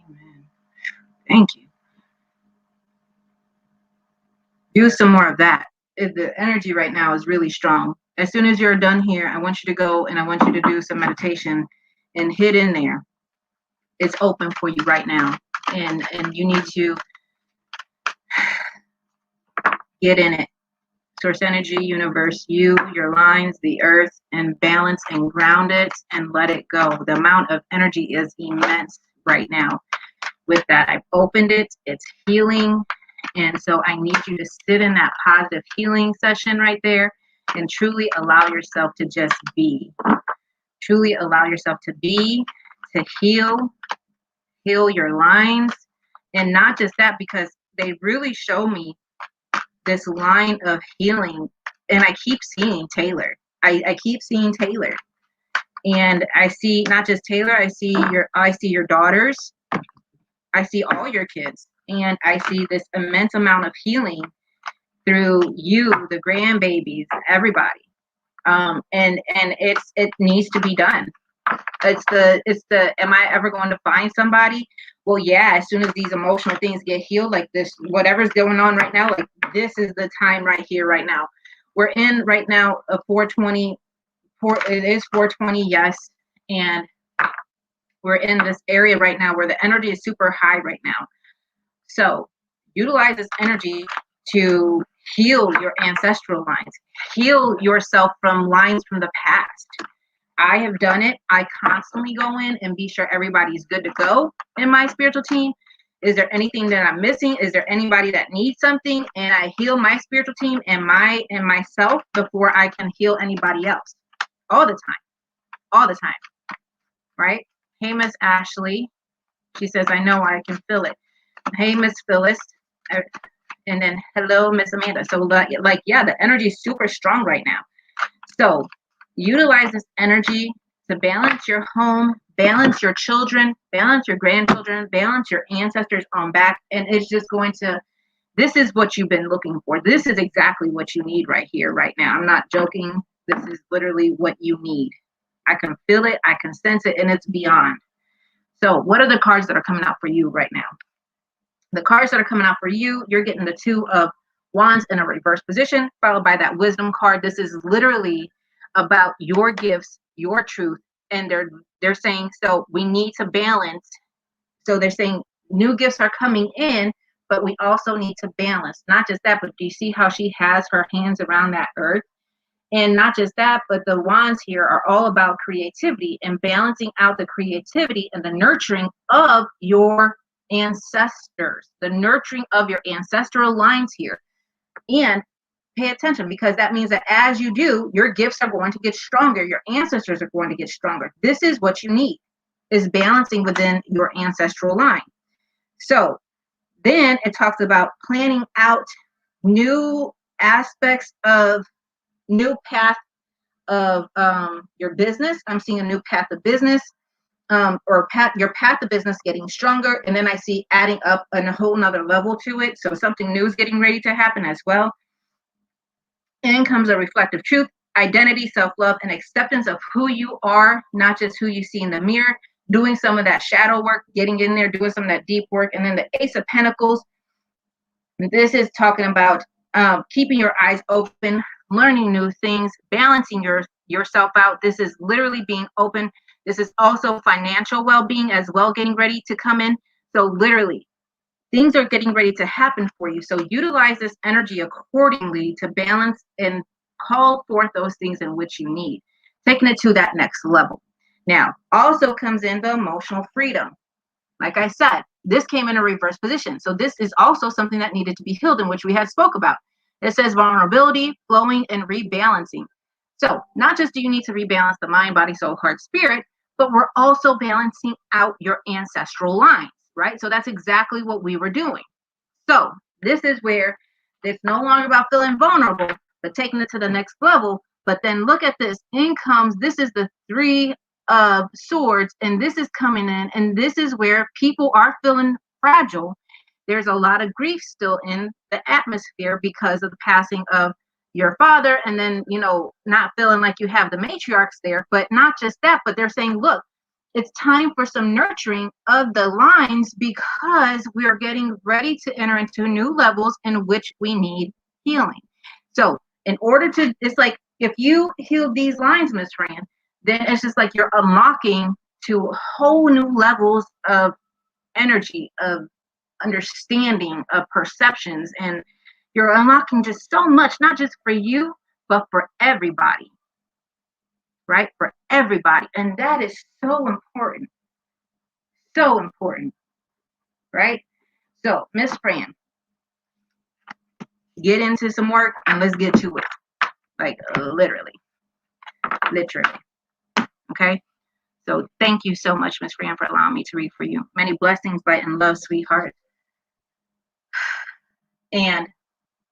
Amen. Thank you. Do some more of that. The energy right now is really strong. As soon as you're done here, I want you to go and I want you to do some meditation and hit in there. It's open for you right now. And you need to get in it. Source energy, universe, you, your lines, the earth, and balance and ground it and let it go. The amount of energy is immense right now. With that, I've opened it. It's healing. And so I need you to sit in that positive healing session right there and truly allow yourself to just be. Truly allow yourself to be, to heal your lines. And not just that, because they really show me this line of healing. And I keep seeing Taylor. I keep seeing Taylor. And I see not just Taylor, I see your daughters. I see all your kids. And I see this immense amount of healing through you, the grandbabies, everybody. And it needs to be done. It's the am I ever going to find somebody? Well, yeah, as soon as these emotional things get healed, like this, whatever's going on right now, like this is the time right here, right now. We're in right now a 420, it is 420, yes. And we're in this area right now where the energy is super high right now. So utilize this energy to heal your ancestral lines, heal yourself from lines from the past. I have done it. I constantly go in and be sure everybody's good to go in my spiritual team. Is there anything that I'm missing? Is there anybody that needs something? And I heal my spiritual team and myself before I can heal anybody else. All the time. Right? Hey, Miss Ashley. She says, I know, I can feel it. Hey, Miss Phyllis. And then hello, Miss Amanda. So yeah, the energy is super strong right now. So utilize this energy to balance your home, balance your children, balance your grandchildren, balance your ancestors on back. And it's just going to, this is what you've been looking for. This is exactly what you need right here, right now. I'm not joking. This is literally what you need. I can feel it. I can sense it, and it's beyond. So what are the cards that are coming out for you right now? The cards that are coming out for you, you're getting the Two of Wands in a reverse position, followed by that Wisdom card. This is literally about your gifts, your truth, and they're saying, so we need to balance. So they're saying new gifts are coming in, but we also need to balance. Not just that, but do you see how she has her hands around that earth? And not just that, but the wands here are all about creativity and balancing out the creativity and the nurturing of your ancestors, the nurturing of your ancestral lines here. And pay attention, because that means that as you do, your gifts are going to get stronger. Your ancestors are going to get stronger. This is what you need, is balancing within your ancestral line. So then it talks about planning out new aspects of new path of your business. I'm seeing a new path of business, or your path of business getting stronger. And then I see adding up a whole nother level to it. So something new is getting ready to happen as well. In comes a reflective truth, identity, self-love, and acceptance of who you are, not just who you see in the mirror, doing some of that shadow work, getting in there, doing some of that deep work. And then the Ace of Pentacles, this is talking about keeping your eyes open, learning new things, balancing yourself out. This is literally being open. This is also financial well-being as well, getting ready to come in. So literally, things are getting ready to happen for you. So utilize this energy accordingly to balance and call forth those things in which you need, taking it to that next level. Now, also comes in the emotional freedom. Like I said, this came in a reverse position. So this is also something that needed to be healed, in which we had spoke about. It says vulnerability, flowing, and rebalancing. So not just do you need to rebalance the mind, body, soul, heart, spirit, but we're also balancing out your ancestral lines, right? So that's exactly what we were doing. So this is where it's no longer about feeling vulnerable, but taking it to the next level. But then look at this. In comes, this is the Three of Swords, and this is coming in, and this is where people are feeling fragile. There's a lot of grief still in the atmosphere because of the passing of your father, and then, you know, not feeling like you have the matriarchs there. But not just that, but they're saying, look, it's time for some nurturing of the lines, because we are getting ready to enter into new levels in which we need healing. So in order to, it's like, if you heal these lines, Miss Fran, then it's just like you're unlocking to whole new levels of energy, of understanding, of perceptions, and you're unlocking just so much, not just for you, but for everybody, right? For everybody. And that is so important. So important, right? So, Miss Fran, get into some work and let's get to it. Like literally. Okay? So thank you so much, Miss Fran, for allowing me to read for you. Many blessings, light, and love, sweetheart. And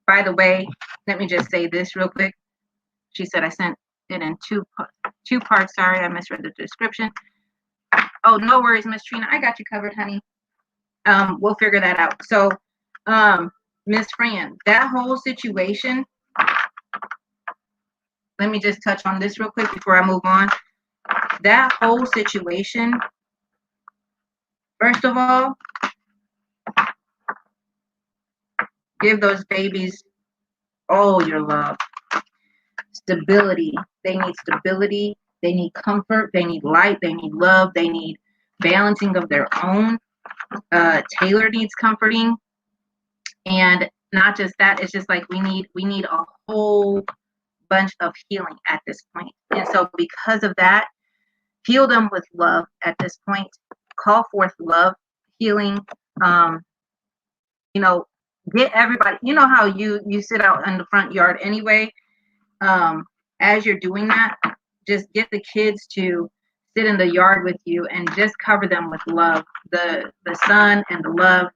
by the way, let me just say this real quick. She said I sent it in two parts. Sorry, I misread the description. Oh, no worries, Miss Trina. I got you covered, honey. We'll figure that out. So, Miss Fran, that whole situation, let me just touch on this real quick before I move on. That whole situation, first of all, give those babies all your love. Stability. They need stability. They need comfort. They need light. They need love. They need balancing of their own. Taylor needs comforting. And not just that, it's just like we need a whole bunch of healing at this point. And so because of that, heal them with love at this point. Call forth love, healing. You know, get everybody, you know how you sit out in the front yard anyway. As you're doing that, just get the kids to sit in the yard with you and just cover them with love, the sun and the love,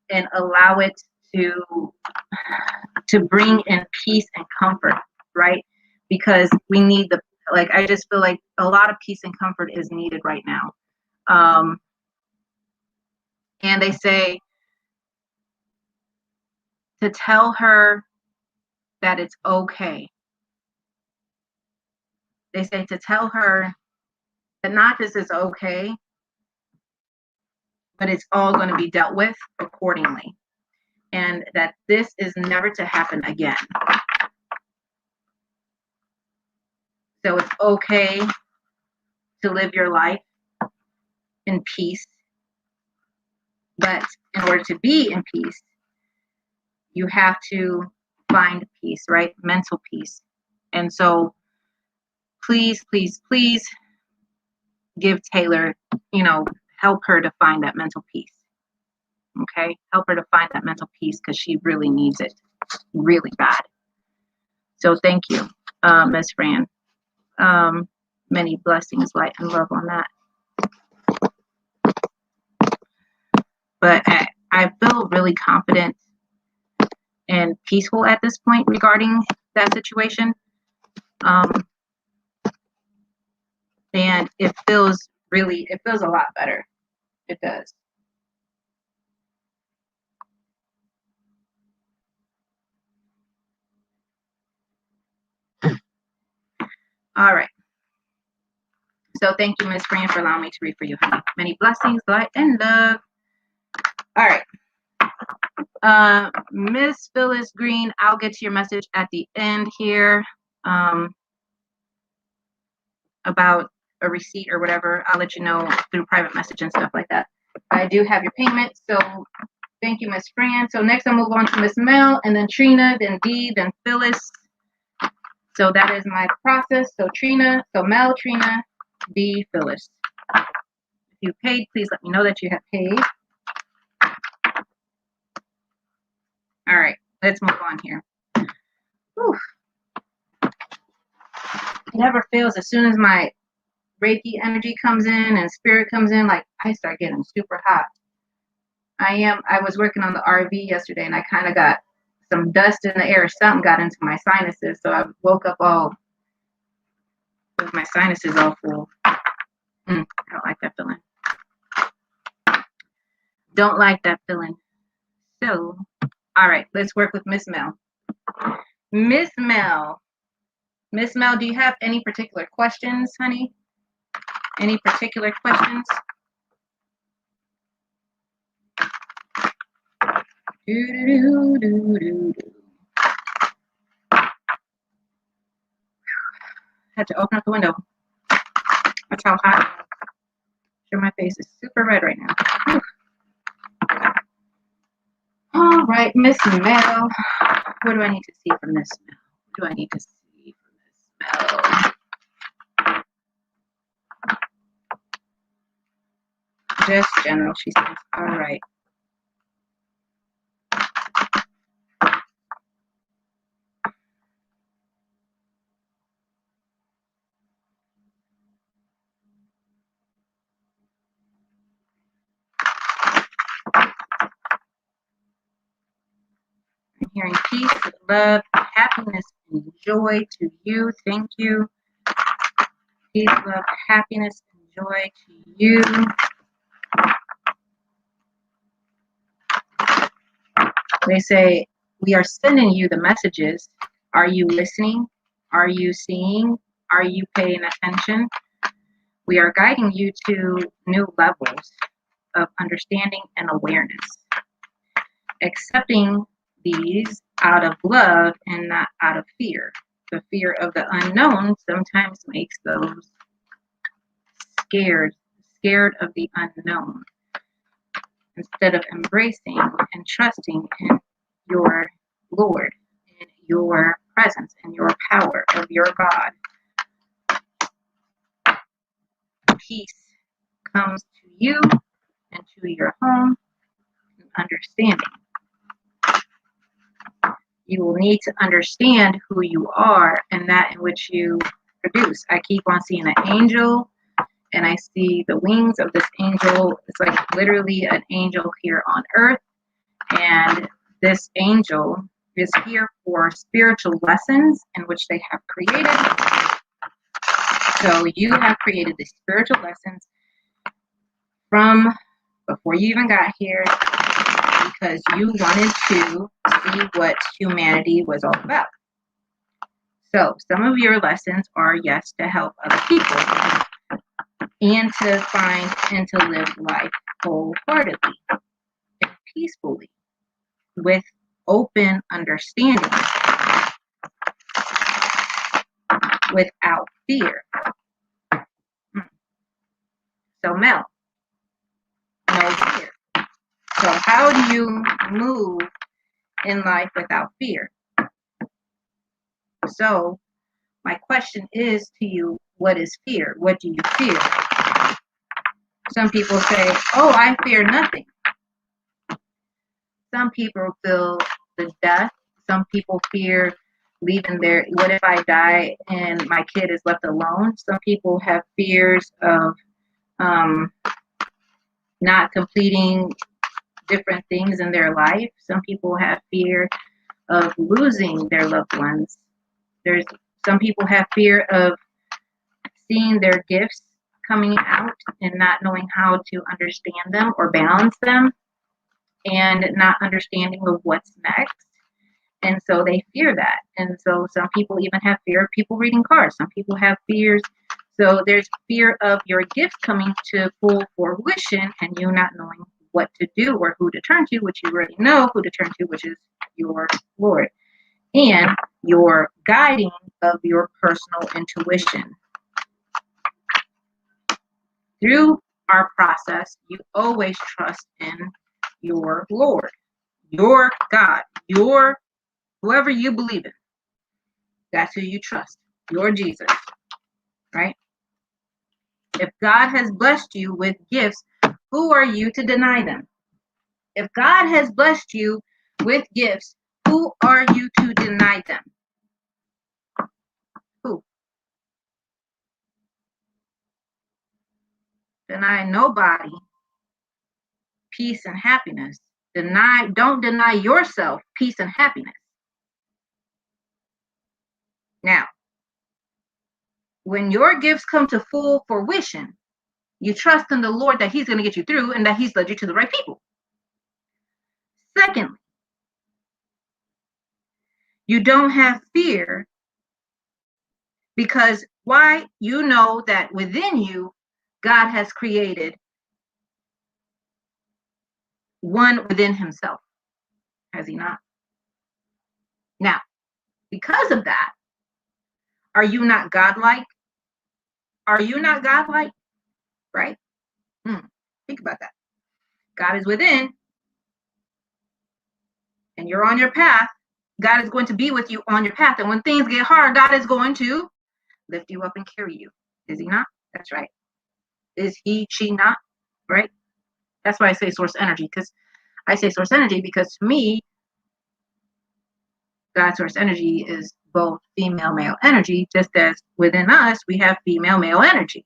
and allow it to bring in peace and comfort, right? Because we need I just feel like a lot of peace and comfort is needed right now. And they say to tell her that it's okay. They say to tell her that not just is okay, but it's all going to be dealt with accordingly. And that this is never to happen again. So it's okay to live your life in peace. But in order to be in peace, you have to find peace, right? Mental peace. And so please, please, please give Taylor, help her to find that mental peace. Okay? Help her to find that mental peace because she really needs it really bad. So thank you, Ms. Fran. Many blessings, light, and love on that. But I feel really confident and peaceful at this point regarding that situation. And it feels a lot better. It does. All right. So thank you, Ms. Fran, for allowing me to read for you, honey. Many blessings, light, and love. All right. Miss Phyllis Green, I'll get to your message at the end here about a receipt or whatever. I'll let you know through private message and stuff like that. I do have your payment, so thank you, Miss Fran. So next I'll move on to Miss Mel, and then Trina, then Dee, then Phyllis. So that is my process. So Mel, Trina, Dee, Phyllis. If you paid, please let me know that you have paid. All right, let's move on here. Whew. It never fails. As soon as my Reiki energy comes in and spirit comes in, like I start getting super hot. I was working on the RV yesterday and I kind of got some dust in the air. Something got into my sinuses. So I woke up all with my sinuses all full. I don't like that feeling. Don't like that feeling. So, all right, let's work with Miss Mel. Miss Mel, do you have any particular questions, honey? Any particular questions? Had to open up the window. That's how hot. Sure, my face is super red right now. Whew. All right, Miss Mel. What do I need to see from Miss Mel? What do I need to see from Miss Mel? Just general, she says. All right. I'm hearing peace, love, happiness, and joy to you. Thank you. Peace, love, happiness, and joy to you. They say, we are sending you the messages. Are you listening? Are you seeing? Are you paying attention? We are guiding you to new levels of understanding and awareness. Accepting these out of love and not out of fear. The fear of the unknown sometimes makes those scared of the unknown, instead of embracing and trusting in your Lord, in your presence, in your power of your God. Peace comes to you and to your home, and understanding. You will need to understand who you are and that in which you produce. I keep on seeing an angel, and I see the wings of this angel. It's like literally an angel here on earth. And this angel is here for spiritual lessons in which they have created. So you have created the spiritual lessons from before you even got here, because you wanted to see what humanity was all about. So some of your lessons are, yes, to help other people and to find and to live life wholeheartedly and peacefully with open understanding, without fear. So Mel, no fear. So how do you move in life without fear. So my question is to you, what is fear? What do you fear? Some people say, oh, I fear nothing. Some people feel the death. Some people fear leaving their, what if I die and my kid is left alone? Some people have fears of not completing different things in their life. Some people have fear of losing their loved ones. Some people have fear of seeing their gifts coming out and not knowing how to understand them or balance them, and not understanding of what's next. And so they fear that. And so some people even have fear of people reading cards. Some people have fears. So there's fear of your gifts coming to full fruition and you not knowing what to do or who to turn to, which you already know who to turn to, which is your Lord, and your guiding of your personal intuition. Through our process, you always trust in your Lord, your God, your whoever you believe in. That's who you trust, your Jesus, right? If God has blessed you with gifts, who are you to deny them? If God has blessed you with gifts, who are you to deny them? Who? Deny nobody peace and happiness. Don't deny yourself peace and happiness. Now, when your gifts come to full fruition, you trust in the Lord that He's going to get you through and that He's led you to the right people. Secondly, you don't have fear because why? You know that within you, God has created one within Himself. Has He not? Now, because of that, are you not godlike? Are you not godlike? Right? Think about that. God is within, and you're on your path. God is going to be with you on your path. And when things get hard, God is going to lift you up and carry you. Is He not? That's right. Is He, she not? Right? That's why I say source energy, because I say source energy because to me, God's source energy is both female, male energy, just as within us, we have female, male energy,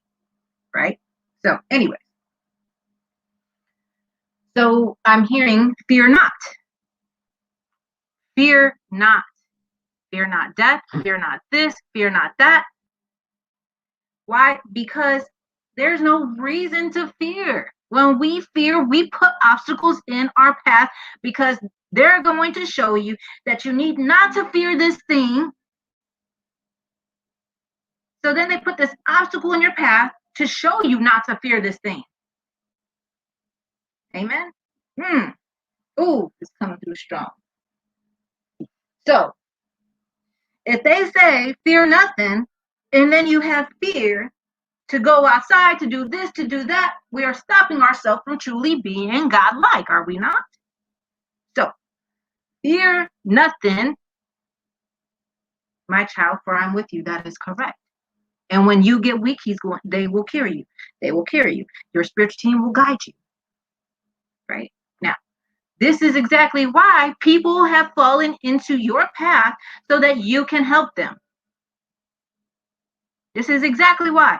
right? So anyway, so I'm hearing fear not. Fear not. Fear not death. Fear not this. Fear not that. Why? Because there's no reason to fear. When we fear, we put obstacles in our path because they're going to show you that you need not to fear this thing. So then they put this obstacle in your path to show you not to fear this thing. Amen? Ooh, it's coming through strong. So, if they say fear nothing, and then you have fear to go outside, to do this, to do that, we are stopping ourselves from truly being God-like, are we not? So, fear nothing, my child, for I'm with you. That is correct. And when you get weak, they will carry you. They will carry you. Your spiritual team will guide you. Right? Now, this is exactly why people have fallen into your path so that you can help them. This is exactly why.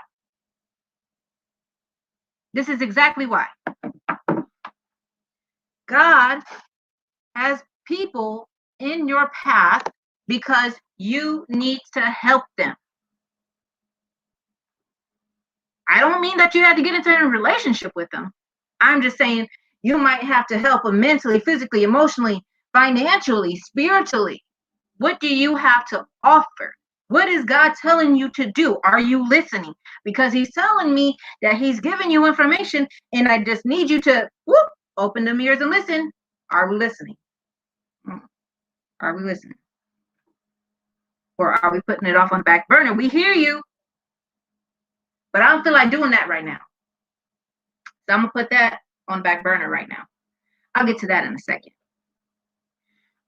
This is exactly why. God has people in your path because you need to help them. I don't mean that you have to get into a relationship with them. I'm just saying you might have to help them mentally, physically, emotionally, financially, spiritually. What do you have to offer? What is God telling you to do? Are you listening? Because He's telling me that He's giving you information and I just need you to open them ears and listen. Are we listening? Are we listening? Or are we putting it off on the back burner? We hear you, but I don't feel like doing that right now. So I'm going to put that on the back burner right now. I'll get to that in a second.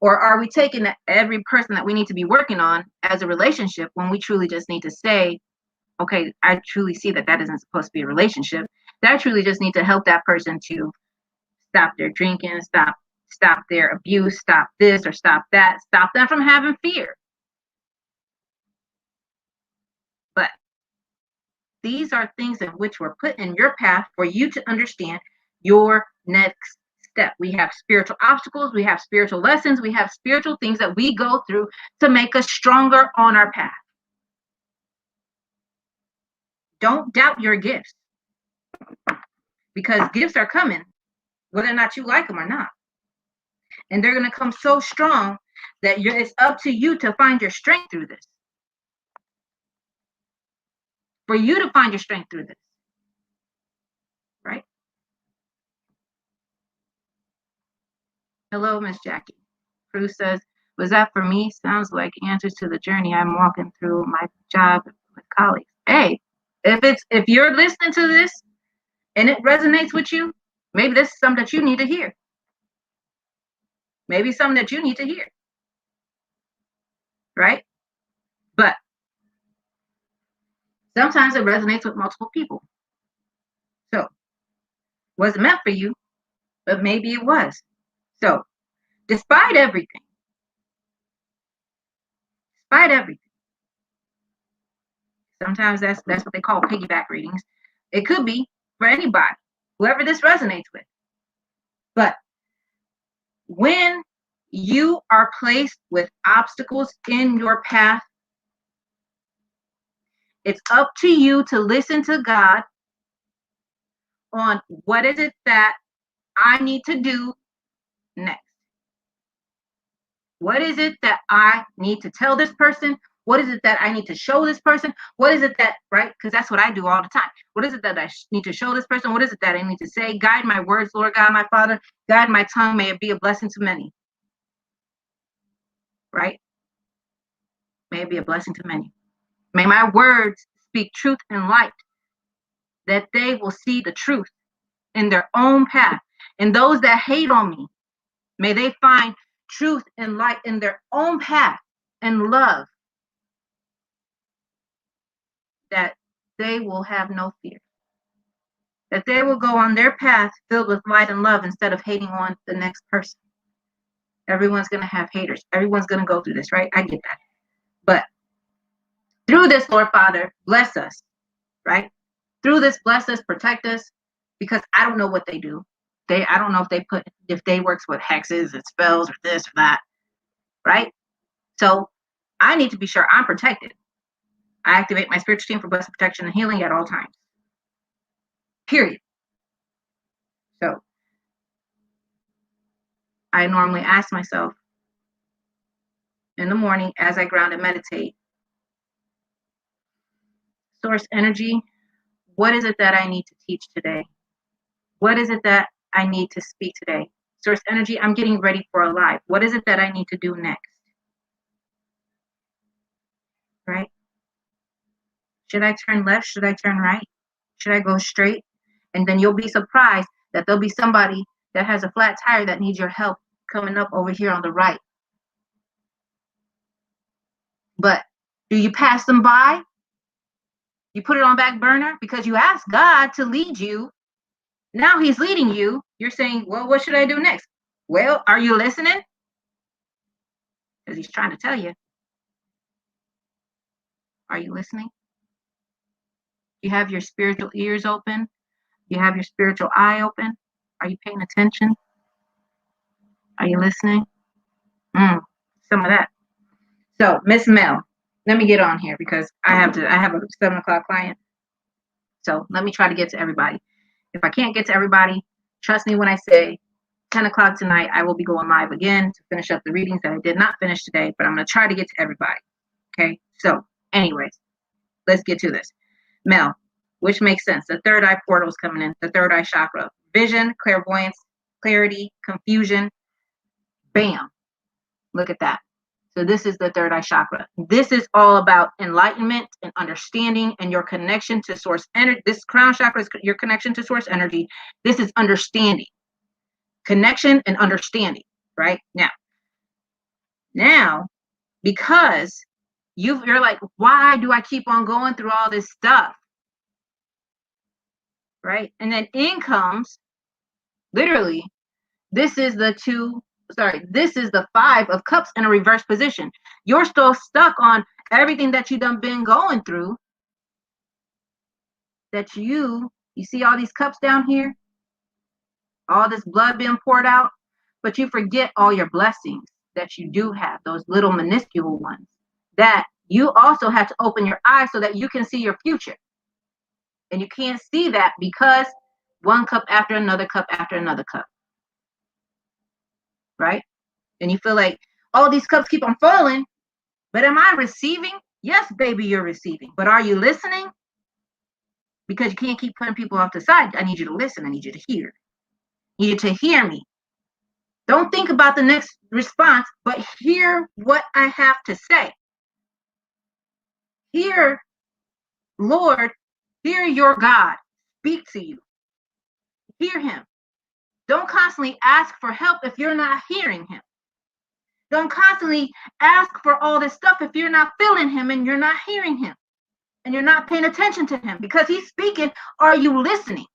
Or are we taking every person that we need to be working on as a relationship when we truly just need to say, okay, I truly see that isn't supposed to be a relationship. That I truly just need to help that person to stop their drinking, stop their abuse, stop this or stop that, stop them from having fear. But these are things in which were put in your path for you to understand your next step. We have spiritual obstacles, we have spiritual lessons, we have spiritual things that we go through to make us stronger on our path. Don't doubt your gifts, because gifts are coming whether or not you like them or not. And they're going to come so strong that it's up to you to find your strength through this. For you to find your strength through this. Right? Hello, Miss Jackie. Cruz says, was that for me? Sounds like answers to the journey I'm walking through my job with colleagues. Hey, if you're listening to this and it resonates with you, maybe this is something that you need to hear. Maybe something that you need to hear. Right? But sometimes it resonates with multiple people. So, was it meant for you? But maybe it was. So, despite everything, sometimes that's what they call piggyback readings. It could be for anybody, whoever this resonates with. But when you are placed with obstacles in your path, it's up to you to listen to God on what is it that I need to do next. What is it that I need to tell this person? What is it that I need to show this person? What is it that, right? Because that's what I do all the time. What is it that I need to show this person? What is it that I need to say? Guide my words, Lord God, my Father. Guide my tongue. May it be a blessing to many. Right? May it be a blessing to many. May my words speak truth and light, that they will see the truth in their own path. And those that hate on me, may they find truth and light in their own path and love, that they will have no fear. That they will go on their path filled with light and love instead of hating on the next person. Everyone's going to have haters. Everyone's going to go through this, right? I get that. But through this, Lord Father, bless us, right? Through this, bless us, protect us, because I don't know what they do. I don't know if they works with hexes and spells or this or that, right? So I need to be sure I'm protected. I activate my spiritual team for blessed protection and healing at all times. Period. So I normally ask myself in the morning as I ground and meditate, source energy, what is it that I need to teach today? What is it that I need to speak today? Source energy, I'm getting ready for a live. What is it that I need to do next? Right? Should I turn left? Should I turn right? Should I go straight? And then you'll be surprised that there'll be somebody that has a flat tire that needs your help coming up over here on the right. But do you pass them by? You put it on back burner because you asked God to lead you. Now he's leading you. You're saying, well, what should I do next? Well, are you listening? Because he's trying to tell you. Are you listening? You have your spiritual ears open. You have your spiritual eye open. Are you paying attention? Are you listening? Some of that. So, Miss Mel, let me get on here because I have a 7 o'clock client. So let me try to get to everybody. If I can't get to everybody, trust me when I say 10 o'clock tonight, I will be going live again to finish up the readings that I did not finish today, but I'm going to try to get to everybody. Okay. So anyways, let's get to this. Mel, which makes sense. The third eye portal is coming in, the third eye chakra, vision, clairvoyance, clarity, confusion. Bam. Look at that. So this is the third eye chakra. This is all about enlightenment and understanding and your connection to source energy. This crown chakra is your connection to source energy. This is understanding, connection and understanding, right? Now, Now, because you're like, why do I keep on going through all this stuff? Right? And then in comes, literally, this is the Five of Cups in a reverse position. You're still stuck on everything that you done been going through. That you see all these cups down here, all this blood being poured out, but you forget all your blessings that you do have, those little minuscule ones, that you also have to open your eyes so that you can see your future. And you can't see that because one cup after another cup after another cup. Right? And you feel like, oh, these cups keep on falling, but am I receiving? Yes, baby, you're receiving. But are you listening? Because you can't keep putting people off the side. I need you to listen. I need you to hear. I need you to hear me. Don't think about the next response, but hear what I have to say. Hear, Lord, hear your God speak to you. Hear him. Don't constantly ask for help if you're not hearing him. Don't constantly ask for all this stuff if you're not feeling him and you're not hearing him and you're not paying attention to him because he's speaking. Are you listening?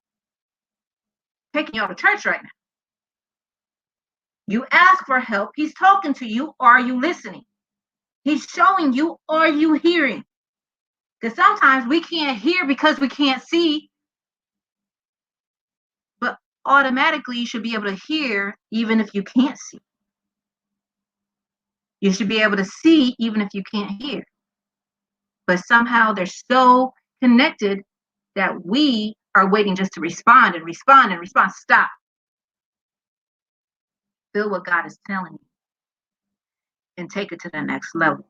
Taking you out of church right now. You ask for help. He's talking to you. Are you listening? He's showing you. Are you hearing? Because sometimes we can't hear because we can't see. But automatically you should be able to hear even if you can't see. You should be able to see even if you can't hear. But somehow they're so connected that we are waiting just to respond and respond and respond. Stop. Feel what God is telling you and take it to the next level.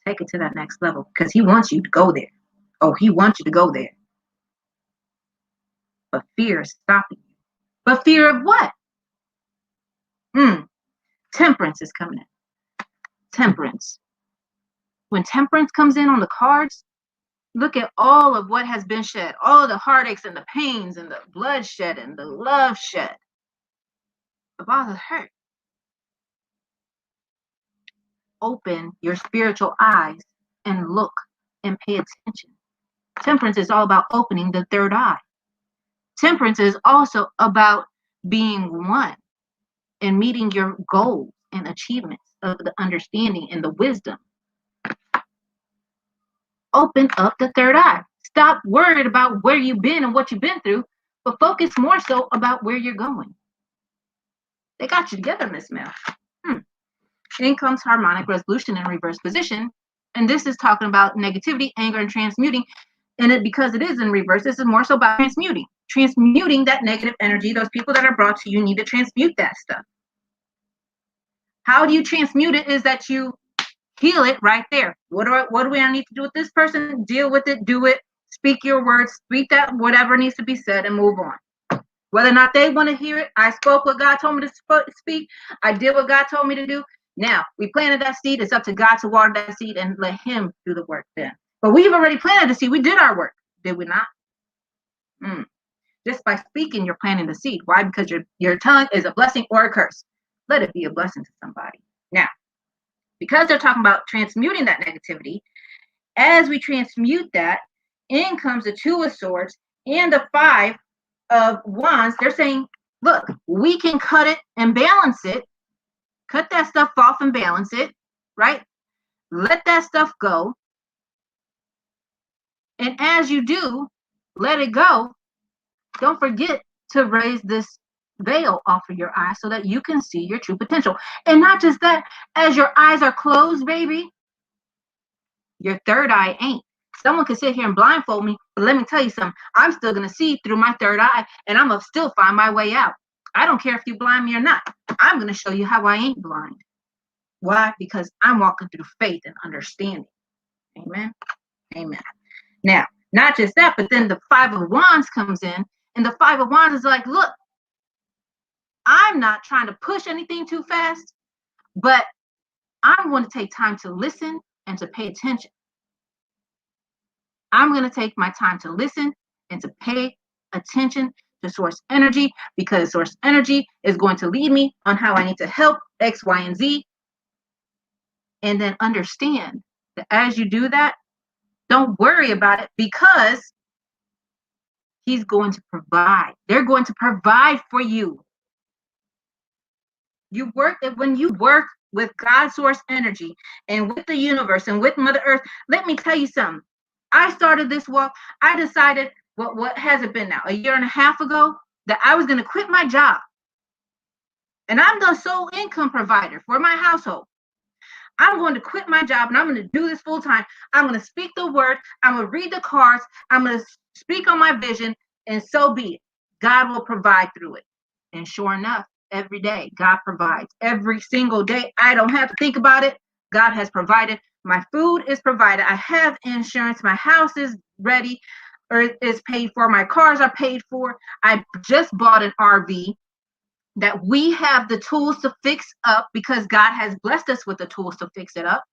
Take it to that next level because he wants you to go there. Oh, he wants you to go there. But fear is stopping you. But fear of what? Temperance is coming in. Temperance. When temperance comes in on the cards, look at all of what has been shed, all the heartaches and the pains and the bloodshed and the love shed of all the hurt. Open your spiritual eyes and look and pay attention. Temperance is all about opening the third eye. Temperance is also about being one and meeting your goals and achievements of the understanding and the wisdom. Open up the third eye. Stop worried about where you've been and what you've been through, but focus more so about where you're going. They got you together, Miss Mel. In comes harmonic resolution in reverse position. And this is talking about negativity, anger, and transmuting. And because it is in reverse, this is more so about transmuting. Transmuting that negative energy. Those people that are brought to you need to transmute that stuff. How do you transmute it? Is that you heal it right there. What do I need to do with this person? Deal with it, do it, speak your words, speak that whatever needs to be said and move on. Whether or not they want to hear it, I spoke what God told me to speak. I did what God told me to do. Now, we planted that seed. It's up to God to water that seed and let him do the work then. But we've already planted the seed. We did our work. Did we not? Just by speaking, you're planting the seed. Why? Because your tongue is a blessing or a curse. Let it be a blessing to somebody. Now, because they're talking about transmuting that negativity, as we transmute that, in comes the Two of Swords and the Five of Wands. They're saying, look, we can cut it and balance it. Cut that stuff off and balance it, right? Let that stuff go. And as you do, let it go. Don't forget to raise this veil off of your eyes so that you can see your true potential. And not just that, as your eyes are closed, baby, your third eye ain't. Someone can sit here and blindfold me, but let me tell you something. I'm still going to see through my third eye, and I'm going to still find my way out. I don't care if you blind me or not. I'm going to show you how I ain't blind. Why? Because I'm walking through faith and understanding. Amen. Amen. Now, not just that, but then the Five of Wands comes in, and the Five of Wands is like, look, I'm not trying to push anything too fast, but I'm going to take time to listen and to pay attention. I'm going to take my time to listen and to pay attention to source energy, because source energy is going to lead me on how I need to help X, Y, and Z. And then understand that as you do that, don't worry about it, because he's going to provide. They're going to provide for you. When you work with God's source energy and with the universe and with Mother Earth, let me tell you something. I started this walk. I decided, what has it been now? A year and a half ago, that I was going to quit my job. And I'm the sole income provider for my household. I'm going to quit my job and I'm going to do this full time. I'm going to speak the word. I'm going to read the cards. I'm going to speak on my vision, and so be it. God will provide through it. And sure enough, every day, God provides. Every single day, I don't have to think about it. God has provided. My food is provided. I have insurance. My house is ready, or is paid for. My cars are paid for. I just bought an RV that we have the tools to fix up, because God has blessed us with the tools to fix it up.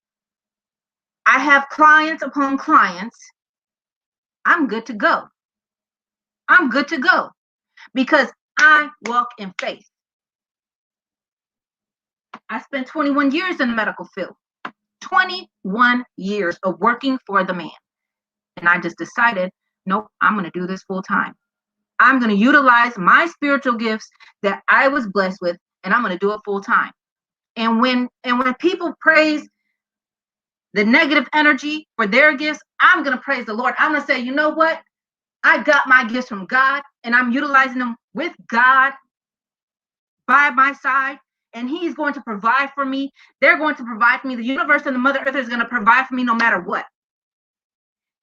I have clients upon clients. I'm good to go. I'm good to go, because I walk in faith. I spent 21 years in the medical field, 21 years of working for the man. And I just decided, nope, I'm going to do this full time. I'm going to utilize my spiritual gifts that I was blessed with, and I'm going to do it full time. And when people praise the negative energy for their gifts, I'm going to praise the Lord. I'm going to say, you know what? I got my gifts from God, and I'm utilizing them with God by my side, and he's going to provide for me. They're going to provide for me. The universe and the Mother Earth is going to provide for me no matter what.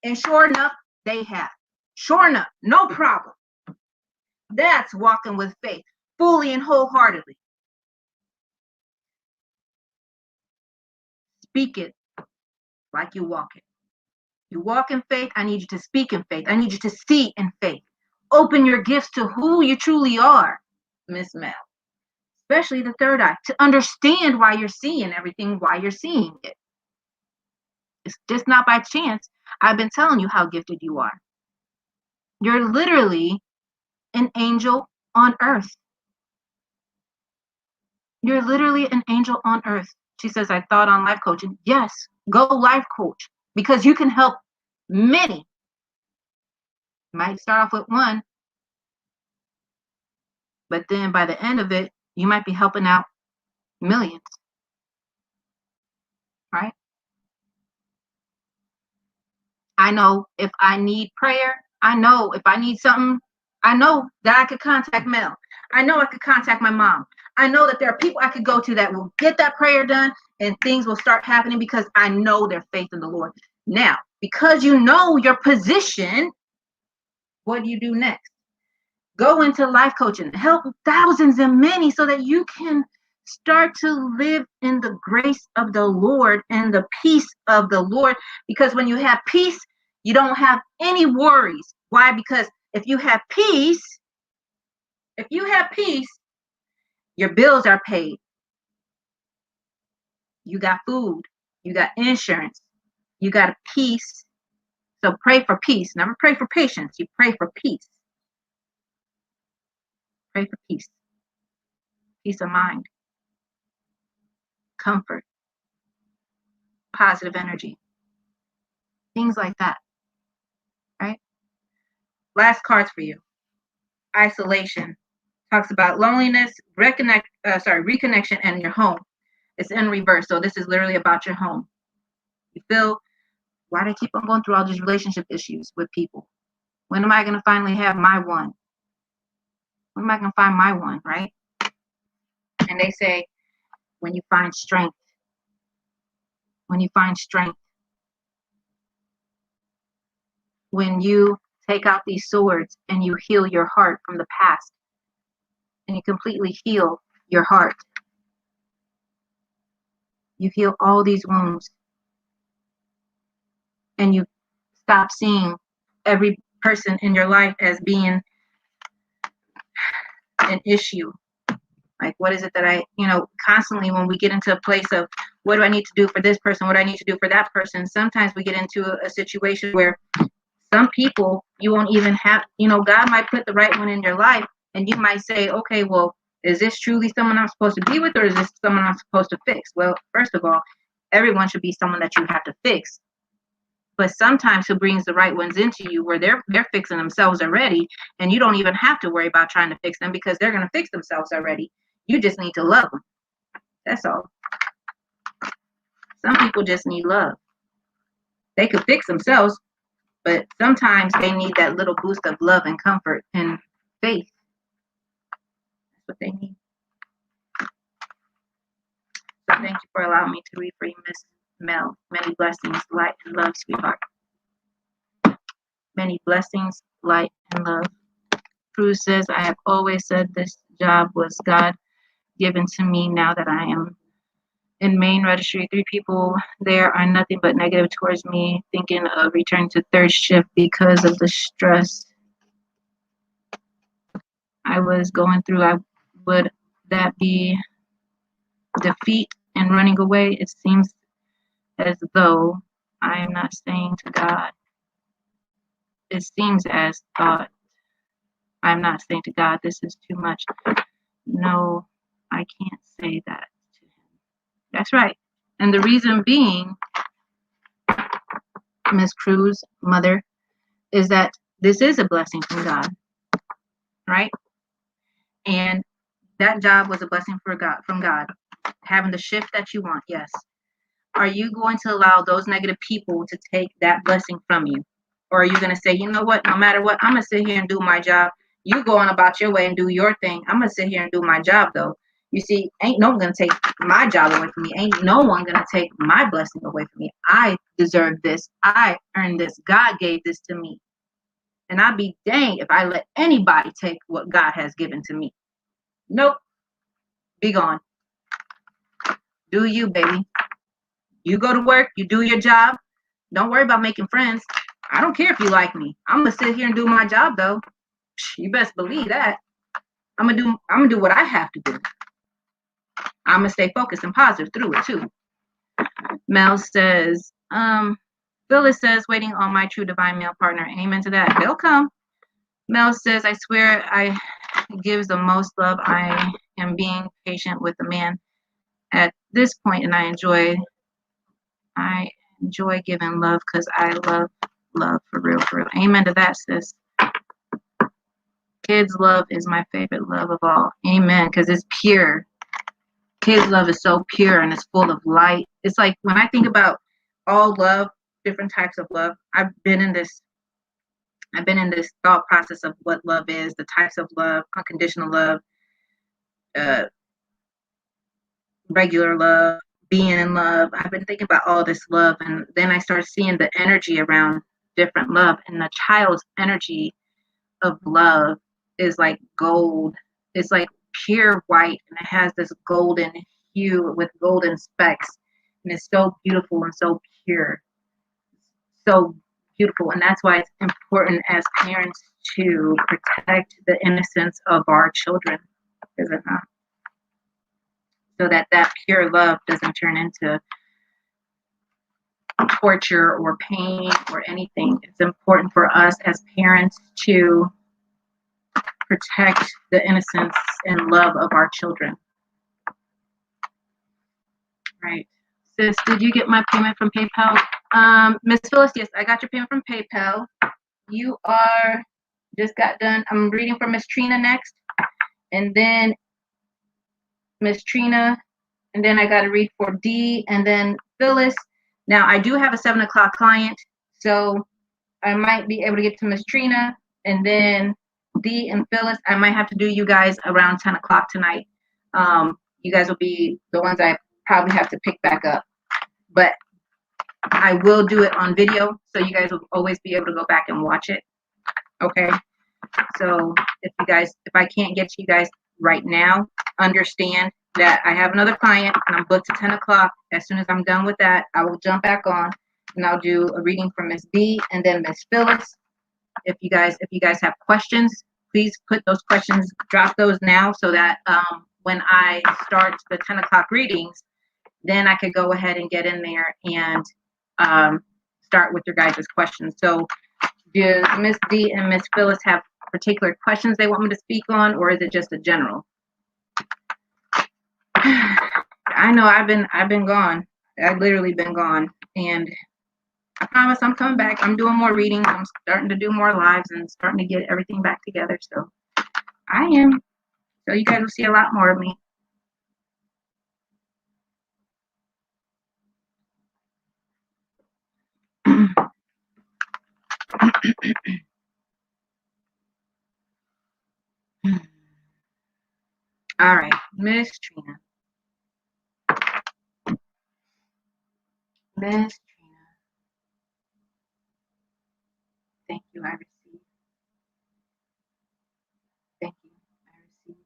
And sure enough, they have. Sure enough, no problem. That's walking with faith, fully and wholeheartedly. Speak it like you walk it. You walk in faith. I need you to speak in faith. I need you to see in faith. Open your gifts to who you truly are, Miss Mel. Especially the third eye, to understand why you're seeing everything, why you're seeing it. It's just not by chance. I've been telling you how gifted you are. You're literally an angel on earth. You're literally an angel on earth. She says, I thought on life coaching. Yes, go life coach, because you can help many. Might start off with one, but then by the end of it, you might be helping out millions. Right? I know if I need prayer, I know if I need something, I know that I could contact Mel. I know I could contact my mom. I know that there are people I could go to that will get that prayer done, and things will start happening, because I know their faith in the Lord. Now, because you know your position, what do you do next? Go into life coaching, help thousands and many, so that you can start to live in the grace of the Lord and the peace of the Lord. Because when you have peace, you don't have any worries. Why? Because if you have peace, your bills are paid. You got food, you got insurance, you got a peace. So pray for peace. Never pray for patience. You pray for peace. Pray for peace. Peace of mind. Comfort. Positive energy. Things like that. Right? Last cards for you. Isolation. Talks about loneliness, reconnection, and your home. It's in reverse. So this is literally about your home. You feel, why do I keep on going through all these relationship issues with people? When am I going to finally have my one? When am I going to find my one, right? And they say, when you find strength. When you find strength. When you take out these swords and you heal your heart from the past. And you completely heal your heart. You heal all these wounds. And you stop seeing every person in your life as being an issue. Like, what is it that I, constantly when we get into a place of, what do I need to do for this person? What do I need to do for that person? Sometimes we get into a situation where Some people you won't even have, God might put the right one in your life, and you might say, okay, well, is this truly someone I'm supposed to be with, or is this someone I'm supposed to fix? Well, first of all, everyone should be someone that you have to fix. But sometimes He brings the right ones into you where they're fixing themselves already, and you don't even have to worry about trying to fix them because they're going to fix themselves already. You just need to love them. That's all. Some people just need love. They could fix themselves, but sometimes they need that little boost of love and comfort and faith. That's what they need. So thank you for allowing me to read for you, Miss Mel. Many blessings, light, and love, sweetheart. Many blessings, light, and love. Cruz says, I have always said this job was God given to me. Now that I am in main registry, 3 people there are nothing but negative towards me, thinking of returning to third shift because of the stress I was going through. Would that be defeat and running away? It seems as though I am not saying to God. It seems as thought I'm not saying to God, this is too much. No, I can't say that to Him. That's right. And the reason being, Miss Cruz, mother, is that this is a blessing from God, right? And that job was a blessing from God. Having the shift that you want, yes. Are you going to allow those negative people to take that blessing from you? Or are you going to say, you know what, no matter what, I'm going to sit here and do my job. You go on about your way and do your thing. I'm going to sit here and do my job, though. You see, ain't no one going to take my job away from me. Ain't no one going to take my blessing away from me. I deserve this. I earned this. God gave this to me. And I'd be dang if I let anybody take what God has given to me. Nope. Be gone. Do you, baby. You go to work. You do your job. Don't worry about making friends. I don't care if you like me. I'm going to sit here and do my job, though. You best believe that. I'm gonna do what I have to do. I'm gonna stay focused and positive through it too. Mel says, Phyllis says, waiting on my true divine male partner. Amen to that. They'll come. Mel says, I swear I gives the most love. I am being patient with the man at this point, and I enjoy giving love because I love for real, for real. Amen to that, sis. Kids' love is my favorite love of all. Amen, because it's pure. Kids' love is so pure and it's full of light. It's like when I think about all love, different types of love, I've been in this thought process of what love is, the types of love, unconditional love, regular love, being in love. I've been thinking about all this love, and then I start seeing the energy around different love, and the child's energy of love is like gold. It's like pure white, and it has this golden hue with golden specks, and it's so beautiful and so pure, so beautiful. And that's why it's important as parents to protect the innocence of our children, is it not? So that pure love doesn't turn into torture or pain or anything. It's important for us as parents to protect the innocence and love of our children. Right. Sis, did you get my payment from PayPal? Miss Phyllis, yes, I got your payment from PayPal. You just got done. I'm reading for Miss Trina next. And then Miss Trina. And then I got to read for D and then Phyllis. Now, I do have a 7 o'clock client, so I might be able to get to Miss Trina, and then D and Phyllis. I might have to do you guys around 10 o'clock tonight. You guys will be the ones I probably have to pick back up. But I will do it on video, so you guys will always be able to go back and watch it. Okay? So if I can't get to you guys right now, understand that I have another client and I'm booked at 10 o'clock. As soon as I'm done with that, I will jump back on and I'll do a reading for Miss B and then Miss Phyllis. If you guys have questions, please put those questions, drop those now so that when I start the 10 o'clock readings, then I could go ahead and get in there and start with your guys' questions. So Do Miss D and Miss Phyllis have particular questions they want me to speak on, or is it just a general? I know I've been gone. I've literally been gone, and I promise I'm coming back. I'm doing more reading. I'm starting to do more lives and starting to get everything back together. So I am. So you guys will see a lot more of me. All right, Miss Trina. Miss Trina. Thank you. I received. Thank you. I received.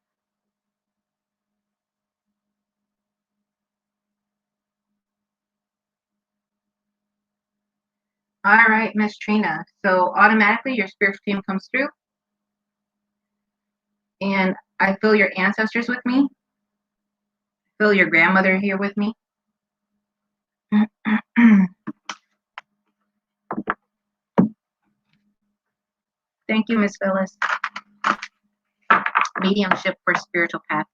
All right, Miss Trina. So automatically your spiritual team comes through, and I feel your ancestors with me. I feel your grandmother here with me. Thank you, Miss Phyllis. Mediumship for spiritual path.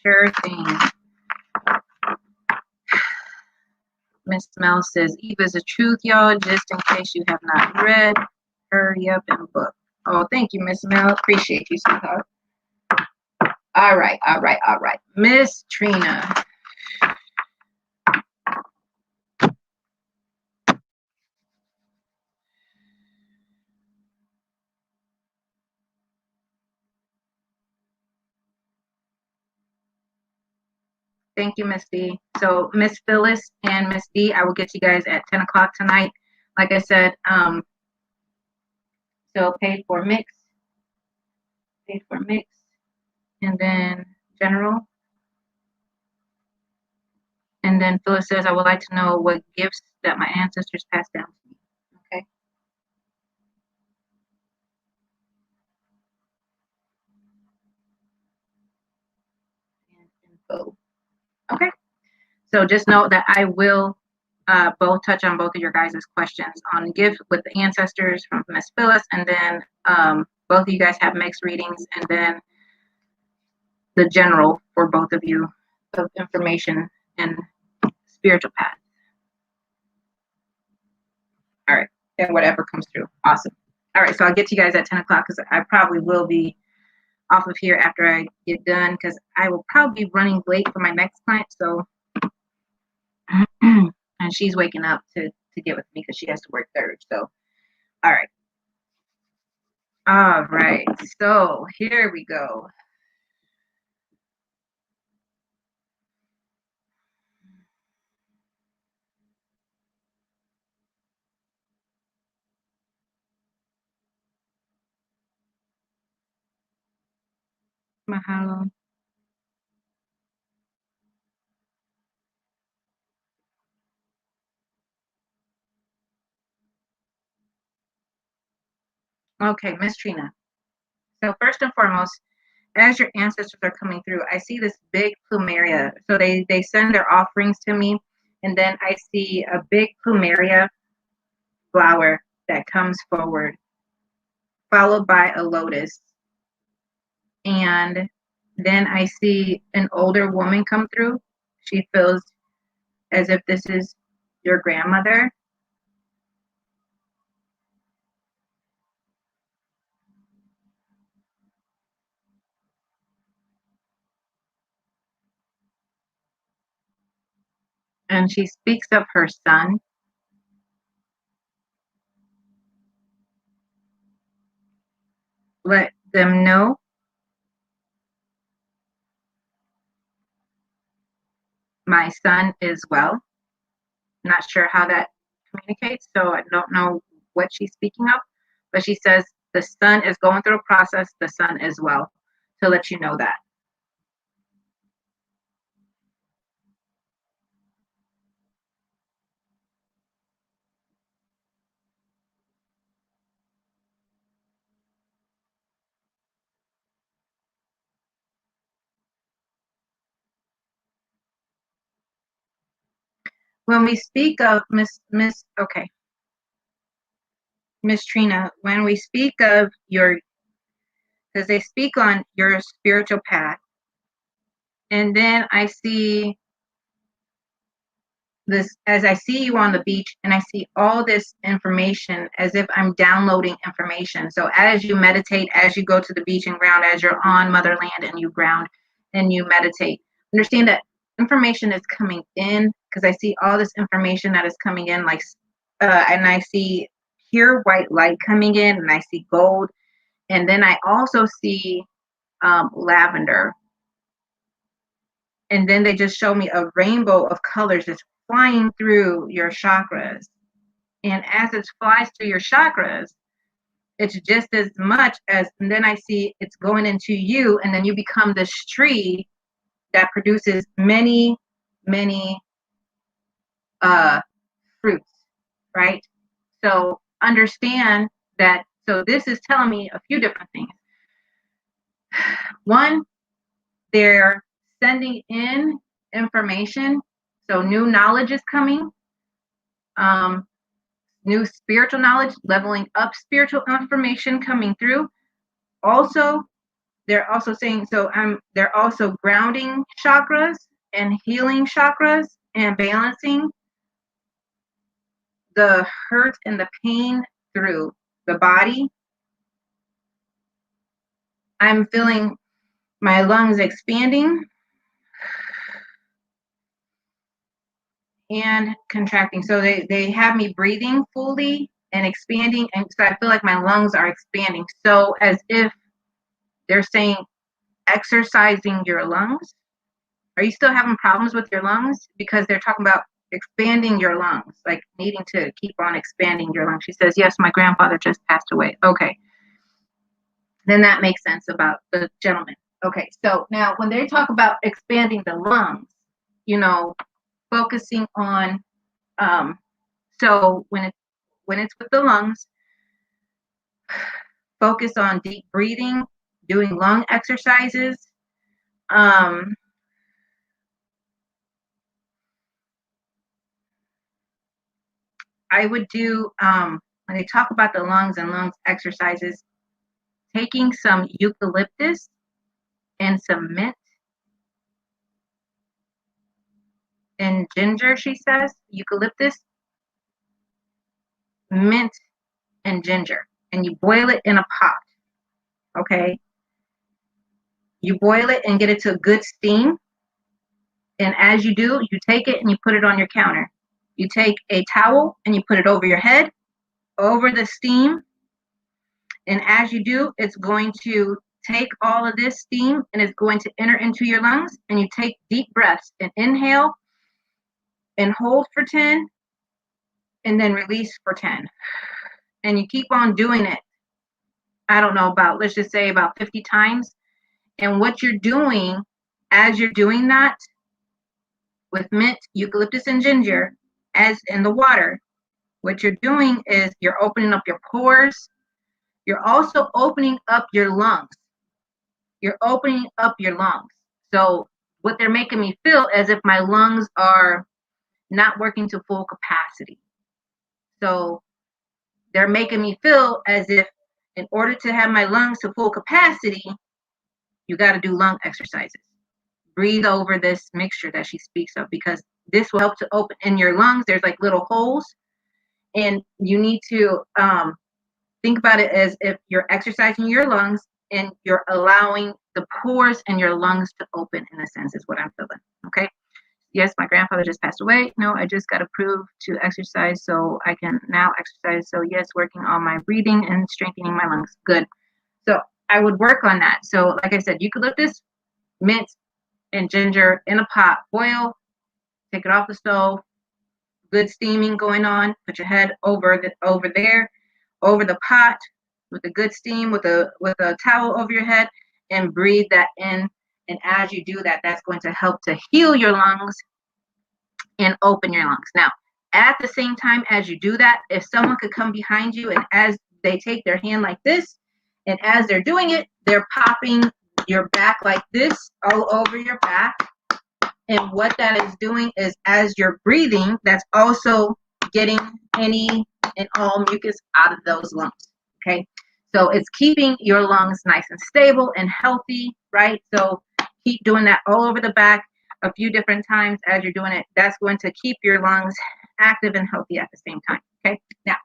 Sure thing. Miss Mel says, Eve is the truth, y'all. Just in case you have not read, hurry up and book. Oh, thank you, Miss Mel. Appreciate you, sweetheart. All right, all right, all right. Miss Trina. Thank you, Miss D. So Miss Phyllis and Miss D, I will get you guys at 10 o'clock tonight. Like I said, so paid for mix, and then general. And then Phyllis says, I would like to know what gifts that my ancestors passed down to me. Okay. And info. Okay. So just know that I will both touch on both of your guys' questions on gifts with the ancestors from Miss Phyllis, and then both of you guys have mixed readings, and then the general for both of you of information and spiritual path. All right. And whatever comes through. Awesome. All right. So I'll get you guys at 10 o'clock because I probably will be off of here after I get done because I will probably be running late for my next client. So, and she's waking up to get with me because she has to work third. So, all right. All right. So here we go. Mahalo. Okay, Miss Trina. So first and foremost, as your ancestors are coming through, I see this big plumeria. So they send their offerings to me, and then I see a big plumeria flower that comes forward, followed by a lotus. And then I see an older woman come through. She feels as if this is your grandmother. And she speaks of her son. Let them know my son is well. Not sure how that communicates, so I don't know what she's speaking of. But she says the son is going through a process, the son is well, to let you know that. When we speak of okay, Miss Trina, when we speak of your, because they speak on your spiritual path, and then I see this, as I see you on the beach and I see all this information as if I'm downloading information. So as you meditate, as you go to the beach and ground, as you're on motherland and you ground and you meditate, understand that information is coming in, because I see all this information that is coming in, like, and I see pure white light coming in, and I see gold, and then I also see lavender, and then they just show me a rainbow of colors just flying through your chakras. And as it flies through your chakras, it's just as much as, and then I see it's going into you, and then you become this tree that produces many, many fruits, right? So understand that, so this is telling me a few different things. One, they're sending in information, so new knowledge is coming, new spiritual knowledge, leveling up spiritual information coming through. Also, they're also saying, so they're also grounding chakras and healing chakras and balancing the hurt and the pain through the body. I'm feeling my lungs expanding and contracting. So they have me breathing fully and expanding. And so I feel like my lungs are expanding. So as if they're saying exercising your lungs. Are you still having problems with your lungs? Because they're talking about expanding your lungs, like needing to keep on expanding your lungs. She says, yes, my grandfather just passed away. Okay. Then that makes sense about the gentleman. Okay. So now when they talk about expanding the lungs, you know, focusing on, so when it's with the lungs, focus on deep breathing, doing lung exercises. I would do, when they talk about the lungs and lungs exercises, taking some eucalyptus and some mint and ginger, she says, eucalyptus, mint, and ginger, and you boil it in a pot, okay? You boil it and get it to a good steam, and as you do, you take it and you put it on your counter. You take a towel and you put it over your head, over the steam, and as you do, it's going to take all of this steam and it's going to enter into your lungs, and you take deep breaths and inhale and hold for 10 and then release for 10. And you keep on doing it. I don't know, about, let's just say about 50 times. And what you're doing as you're doing that with mint, eucalyptus, and ginger, as in the water, what you're doing is you're opening up your pores. You're also opening up your lungs. You're opening up your lungs. So what they're making me feel as if my lungs are not working to full capacity. So they're making me feel as if in order to have my lungs to full capacity, you got to do lung exercises. Breathe over this mixture that she speaks of, because this will help to open in your lungs. There's like little holes, and you need to think about it as if you're exercising your lungs and you're allowing the pores in your lungs to open, in a sense, is what I'm feeling. Okay. Yes, my grandfather just passed away. No, I just got approved to exercise, so I can now exercise. So yes, working on my breathing and strengthening my lungs. Good. So I would work on that. So like I said, eucalyptus, mint, and ginger in a pot, boil, take it off the stove, good steaming going on, put your head over there, over the pot with a good steam, with a towel over your head, and breathe that in. And as you do that, that's going to help to heal your lungs and open your lungs. Now, at the same time as you do that, if someone could come behind you, and as they take their hand like this, and as they're doing it, they're popping your back like this, all over your back. And what that is doing is, as you're breathing, that's also getting any and all mucus out of those lungs. Okay, so it's keeping your lungs nice and stable and healthy, right? So keep doing that all over the back a few different times as you're doing it. That's going to keep your lungs active and healthy at the same time. Okay, now,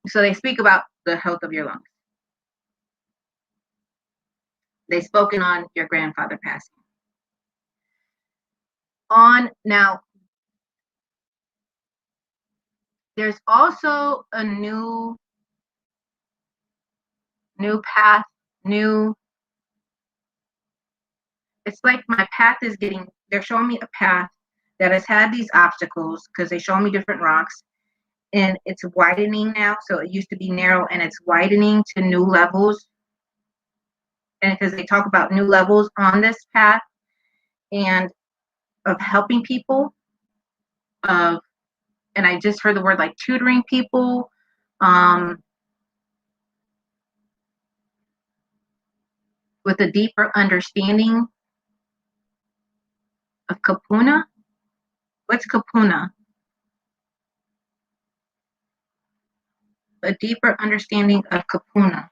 so they speak about the health of your lungs. They've spoken on your grandfather passing. On now, there's also a new path, it's like my path is they're showing me a path that has had these obstacles because they show me different rocks, and it's widening now. So it used to be narrow and it's widening to new levels. And because they talk about new levels on this path and of helping people, and I just heard the word like tutoring people, with a deeper understanding of Kapuna. What's Kapuna? A deeper understanding of Kapuna.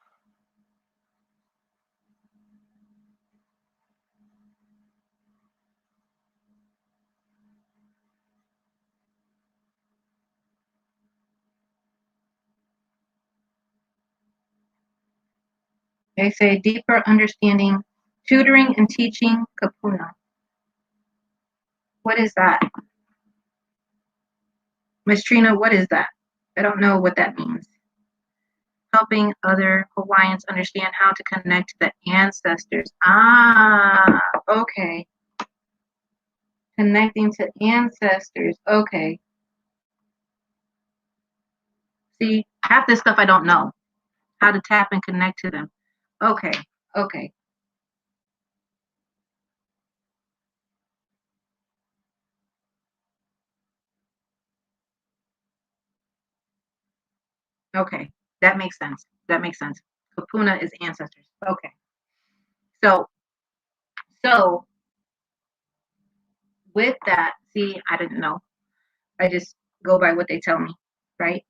They say deeper understanding, tutoring and teaching Kapuna. What is that? Miss Trina, what is that? I don't know what that means. Helping other Hawaiians understand how to connect to the ancestors. Ah, okay. Connecting to ancestors. Okay. See, half this stuff I don't know. How to tap and connect to them. Okay. Okay. Okay. That makes sense. That makes sense. Kapuna is ancestors. Okay. So with that, see, I didn't know. I just go by what they tell me, right?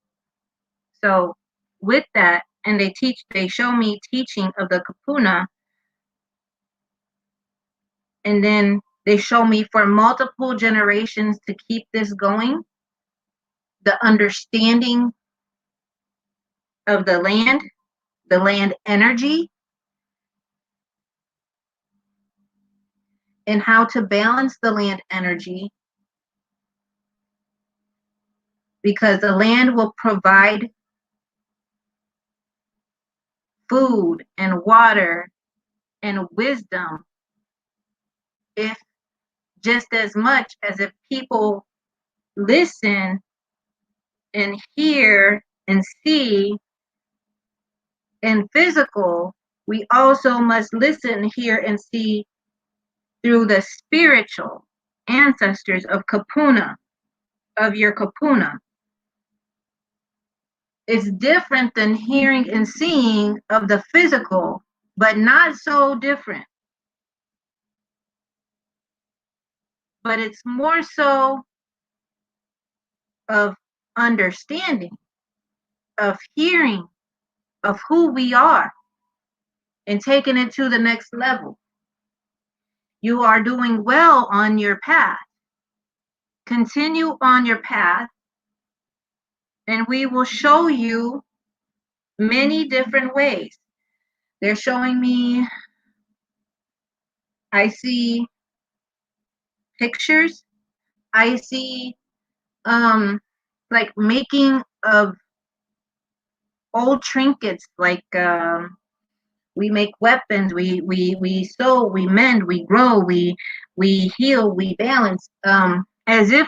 So with that, and they show me teaching of the Kapuna, and then they show me for multiple generations to keep this going, the understanding of the land energy, and how to balance the land energy, because the land will provide food and water and wisdom, if just as much as if people listen and hear and see in physical, we also must listen, hear, and see through the spiritual ancestors of Kapuna, of your Kapuna. It's different than hearing and seeing of the physical, but not so different. But it's more so of understanding, of hearing, of who we are, and taking it to the next level. You are doing well on your path. Continue on your path, and we will show you many different ways. They're showing me, I see pictures, I see like making of old trinkets, like we make weapons, we sew, we mend, we grow, we heal, we balance, as if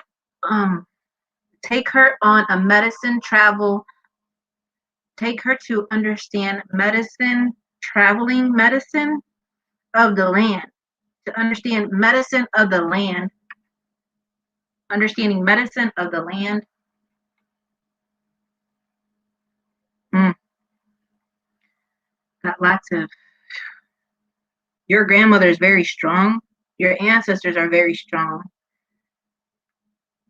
take her on a medicine travel, take her to understand medicine, traveling medicine of the land, to understand medicine of the land, understanding medicine of the land. Got lots of, your grandmother is very strong, your ancestors are very strong.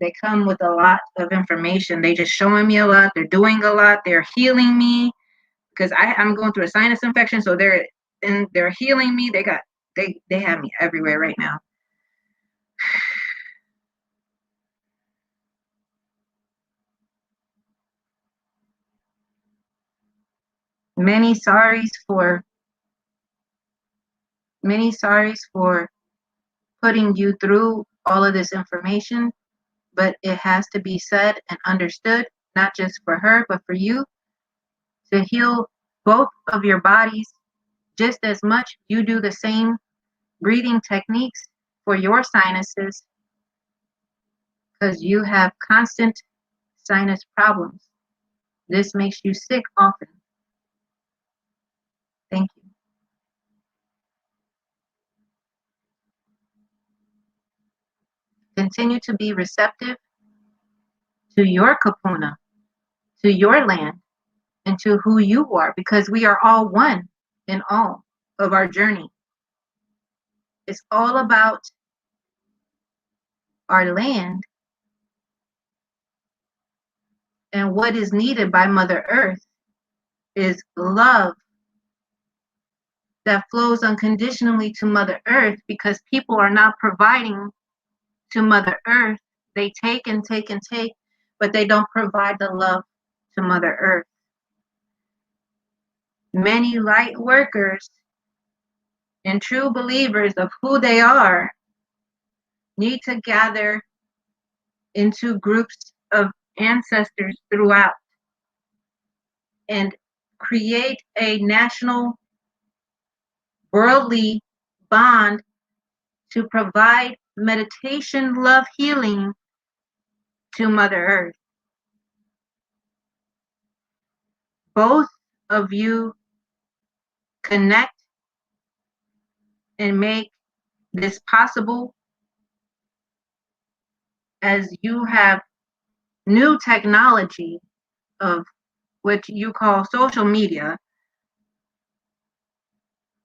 They come with a lot of information. They just showing me a lot. They're doing a lot. They're healing me because I'm going through a sinus infection. So they're healing me. They have me everywhere right now. Many sorries for putting you through all of this information, but it has to be said and understood, not just for her, but for you, to heal both of your bodies just as much. You do the same breathing techniques for your sinuses because you have constant sinus problems. This makes you sick often. Thank you. Continue to be receptive to your kapuna, to your land, and to who you are, because we are all one in all of our journey. It's all about our land and what is needed by Mother Earth is love that flows unconditionally to Mother Earth, because people are not providing to Mother Earth. They take and take and take, but they don't provide the love to Mother Earth. Many light workers and true believers of who they are need to gather into groups of ancestors throughout and create a national worldly bond to provide meditation, love, healing to Mother Earth. Both of you connect and make this possible as you have new technology of what you call social media,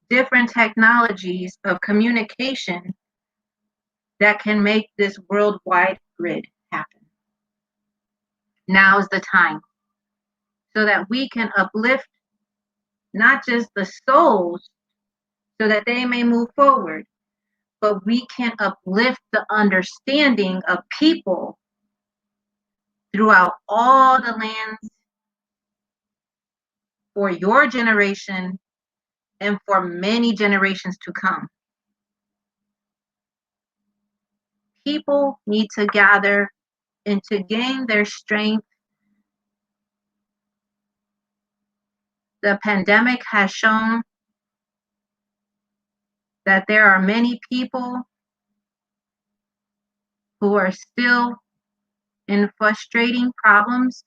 different technologies of communication that can make this worldwide grid happen. Now's the time so that we can uplift not just the souls so that they may move forward, but we can uplift the understanding of people throughout all the lands for your generation and for many generations to come. People need to gather and to gain their strength. The pandemic has shown that there are many people who are still in frustrating problems,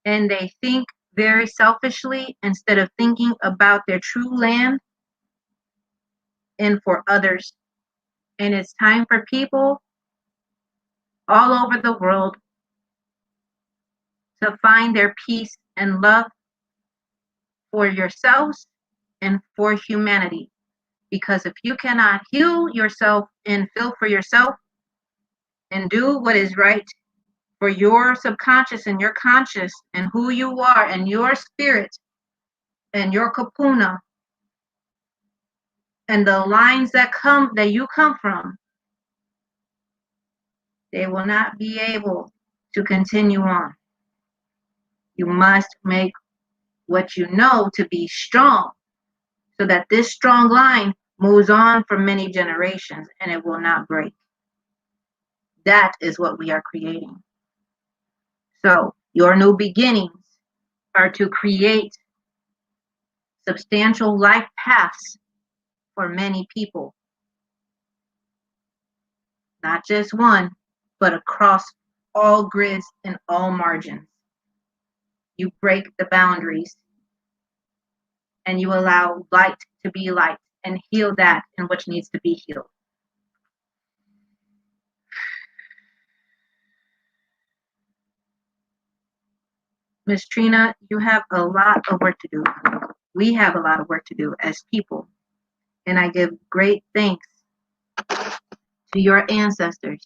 and they think very selfishly instead of thinking about their true land and for others. And it's time for people all over the world to find their peace and love for yourselves and for humanity. Because if you cannot heal yourself and feel for yourself and do what is right for your subconscious and your conscious and who you are and your spirit and your kapuna and the lines that you come from, they will not be able to continue on. You must make what you know to be strong so that this strong line moves on for many generations and it will not break. That is what we are creating. So your new beginnings are to create substantial life paths for many people. Not just one, but across all grids and all margins. You break the boundaries and you allow light to be light and heal that in which needs to be healed. Miss Trina, you have a lot of work to do. We have a lot of work to do as people. And I give great thanks to your ancestors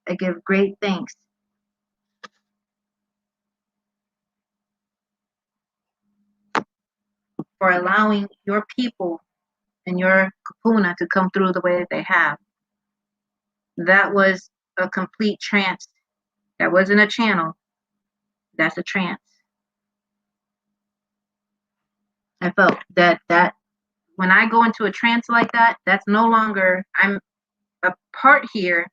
I give great thanks for allowing your people and your kapuna to come through the way that they have. That was a complete trance. That wasn't a channel. That's a trance. I felt that when I go into a trance like that, that's no longer I'm a part here,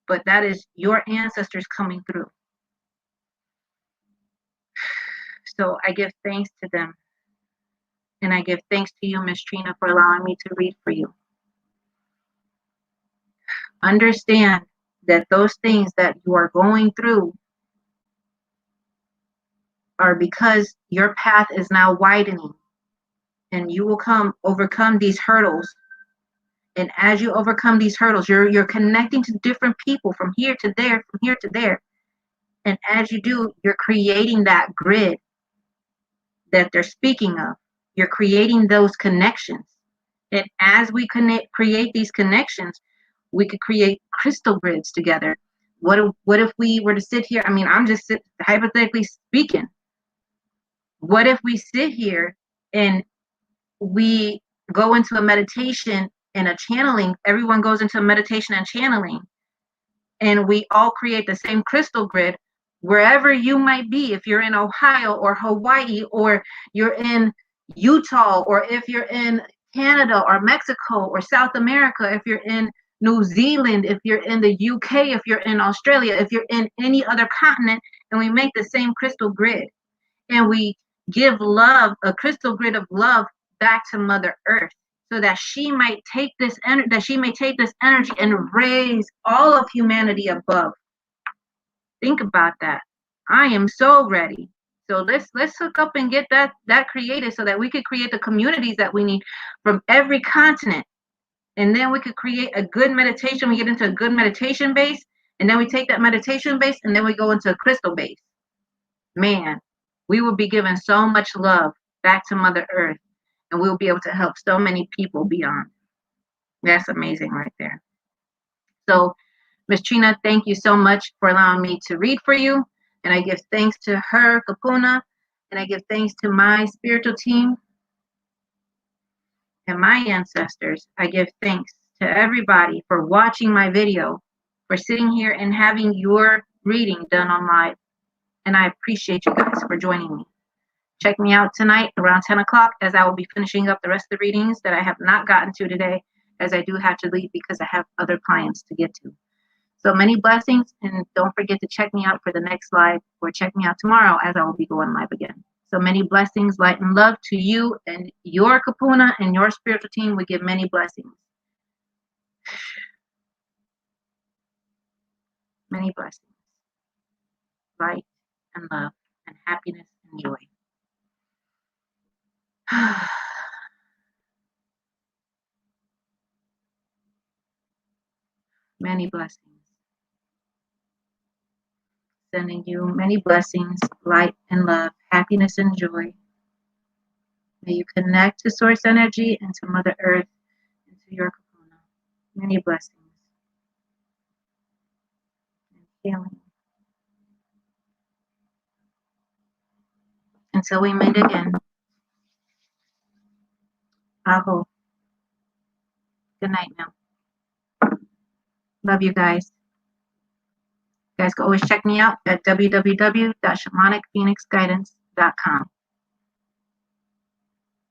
but that is your ancestors coming through. So I give thanks to them. And I give thanks to you, Miss Trina, for allowing me to read for you. Understand that those things that you are going through are because your path is now widening, and you will overcome these hurdles. And as you overcome these hurdles, you're connecting to different people from here to there, from here to there. And as you do, you're creating that grid that they're speaking of. You're creating those connections. And as we create these connections, we could create crystal grids together. What if we were to sit here? I mean, I'm just hypothetically speaking. What if we sit here and we go into a meditation and a channeling? Everyone goes into a meditation and channeling, and we all create the same crystal grid wherever you might be. If you're in Ohio or Hawaii, or you're in Utah, or if you're in Canada or Mexico or South America, if you're in New Zealand, if you're in the UK, if you're in Australia, if you're in any other continent, and we make the same crystal grid, and we give love, a crystal grid of love, back to Mother Earth, so that she might take this energy and raise all of humanity above. Think about that. I am so ready. So let's hook up and get that created, so that we could create the communities that we need from every continent. And then we could create a good meditation. We get into a good meditation base, and then we take that meditation base, and then we go into a crystal base. Man, we will be giving so much love back to Mother Earth, and we'll be able to help so many people beyond. That's amazing right there. So, Miss Trina, thank you so much for allowing me to read for you. And I give thanks to her, Kapuna, and I give thanks to my spiritual team and my ancestors. I give thanks to everybody for watching my video, for sitting here and having your reading done on live. And I appreciate you guys for joining me. Check me out tonight around 10 o'clock, as I will be finishing up the rest of the readings that I have not gotten to today, as I do have to leave because I have other clients to get to. So many blessings, and don't forget to check me out for the next live, or check me out tomorrow as I will be going live again. So many blessings, light and love to you and your Kapuna and your spiritual team. We give many blessings. Many blessings. Light and love and happiness and joy. Many blessings. Sending you many blessings, light and love, happiness and joy. May you connect to Source Energy and to Mother Earth and to your Kapuna. Many blessings and healing. Until we meet again. Aho. Good night now. Love you guys. You guys can always check me out at www.shamanicphoenixguidance.com.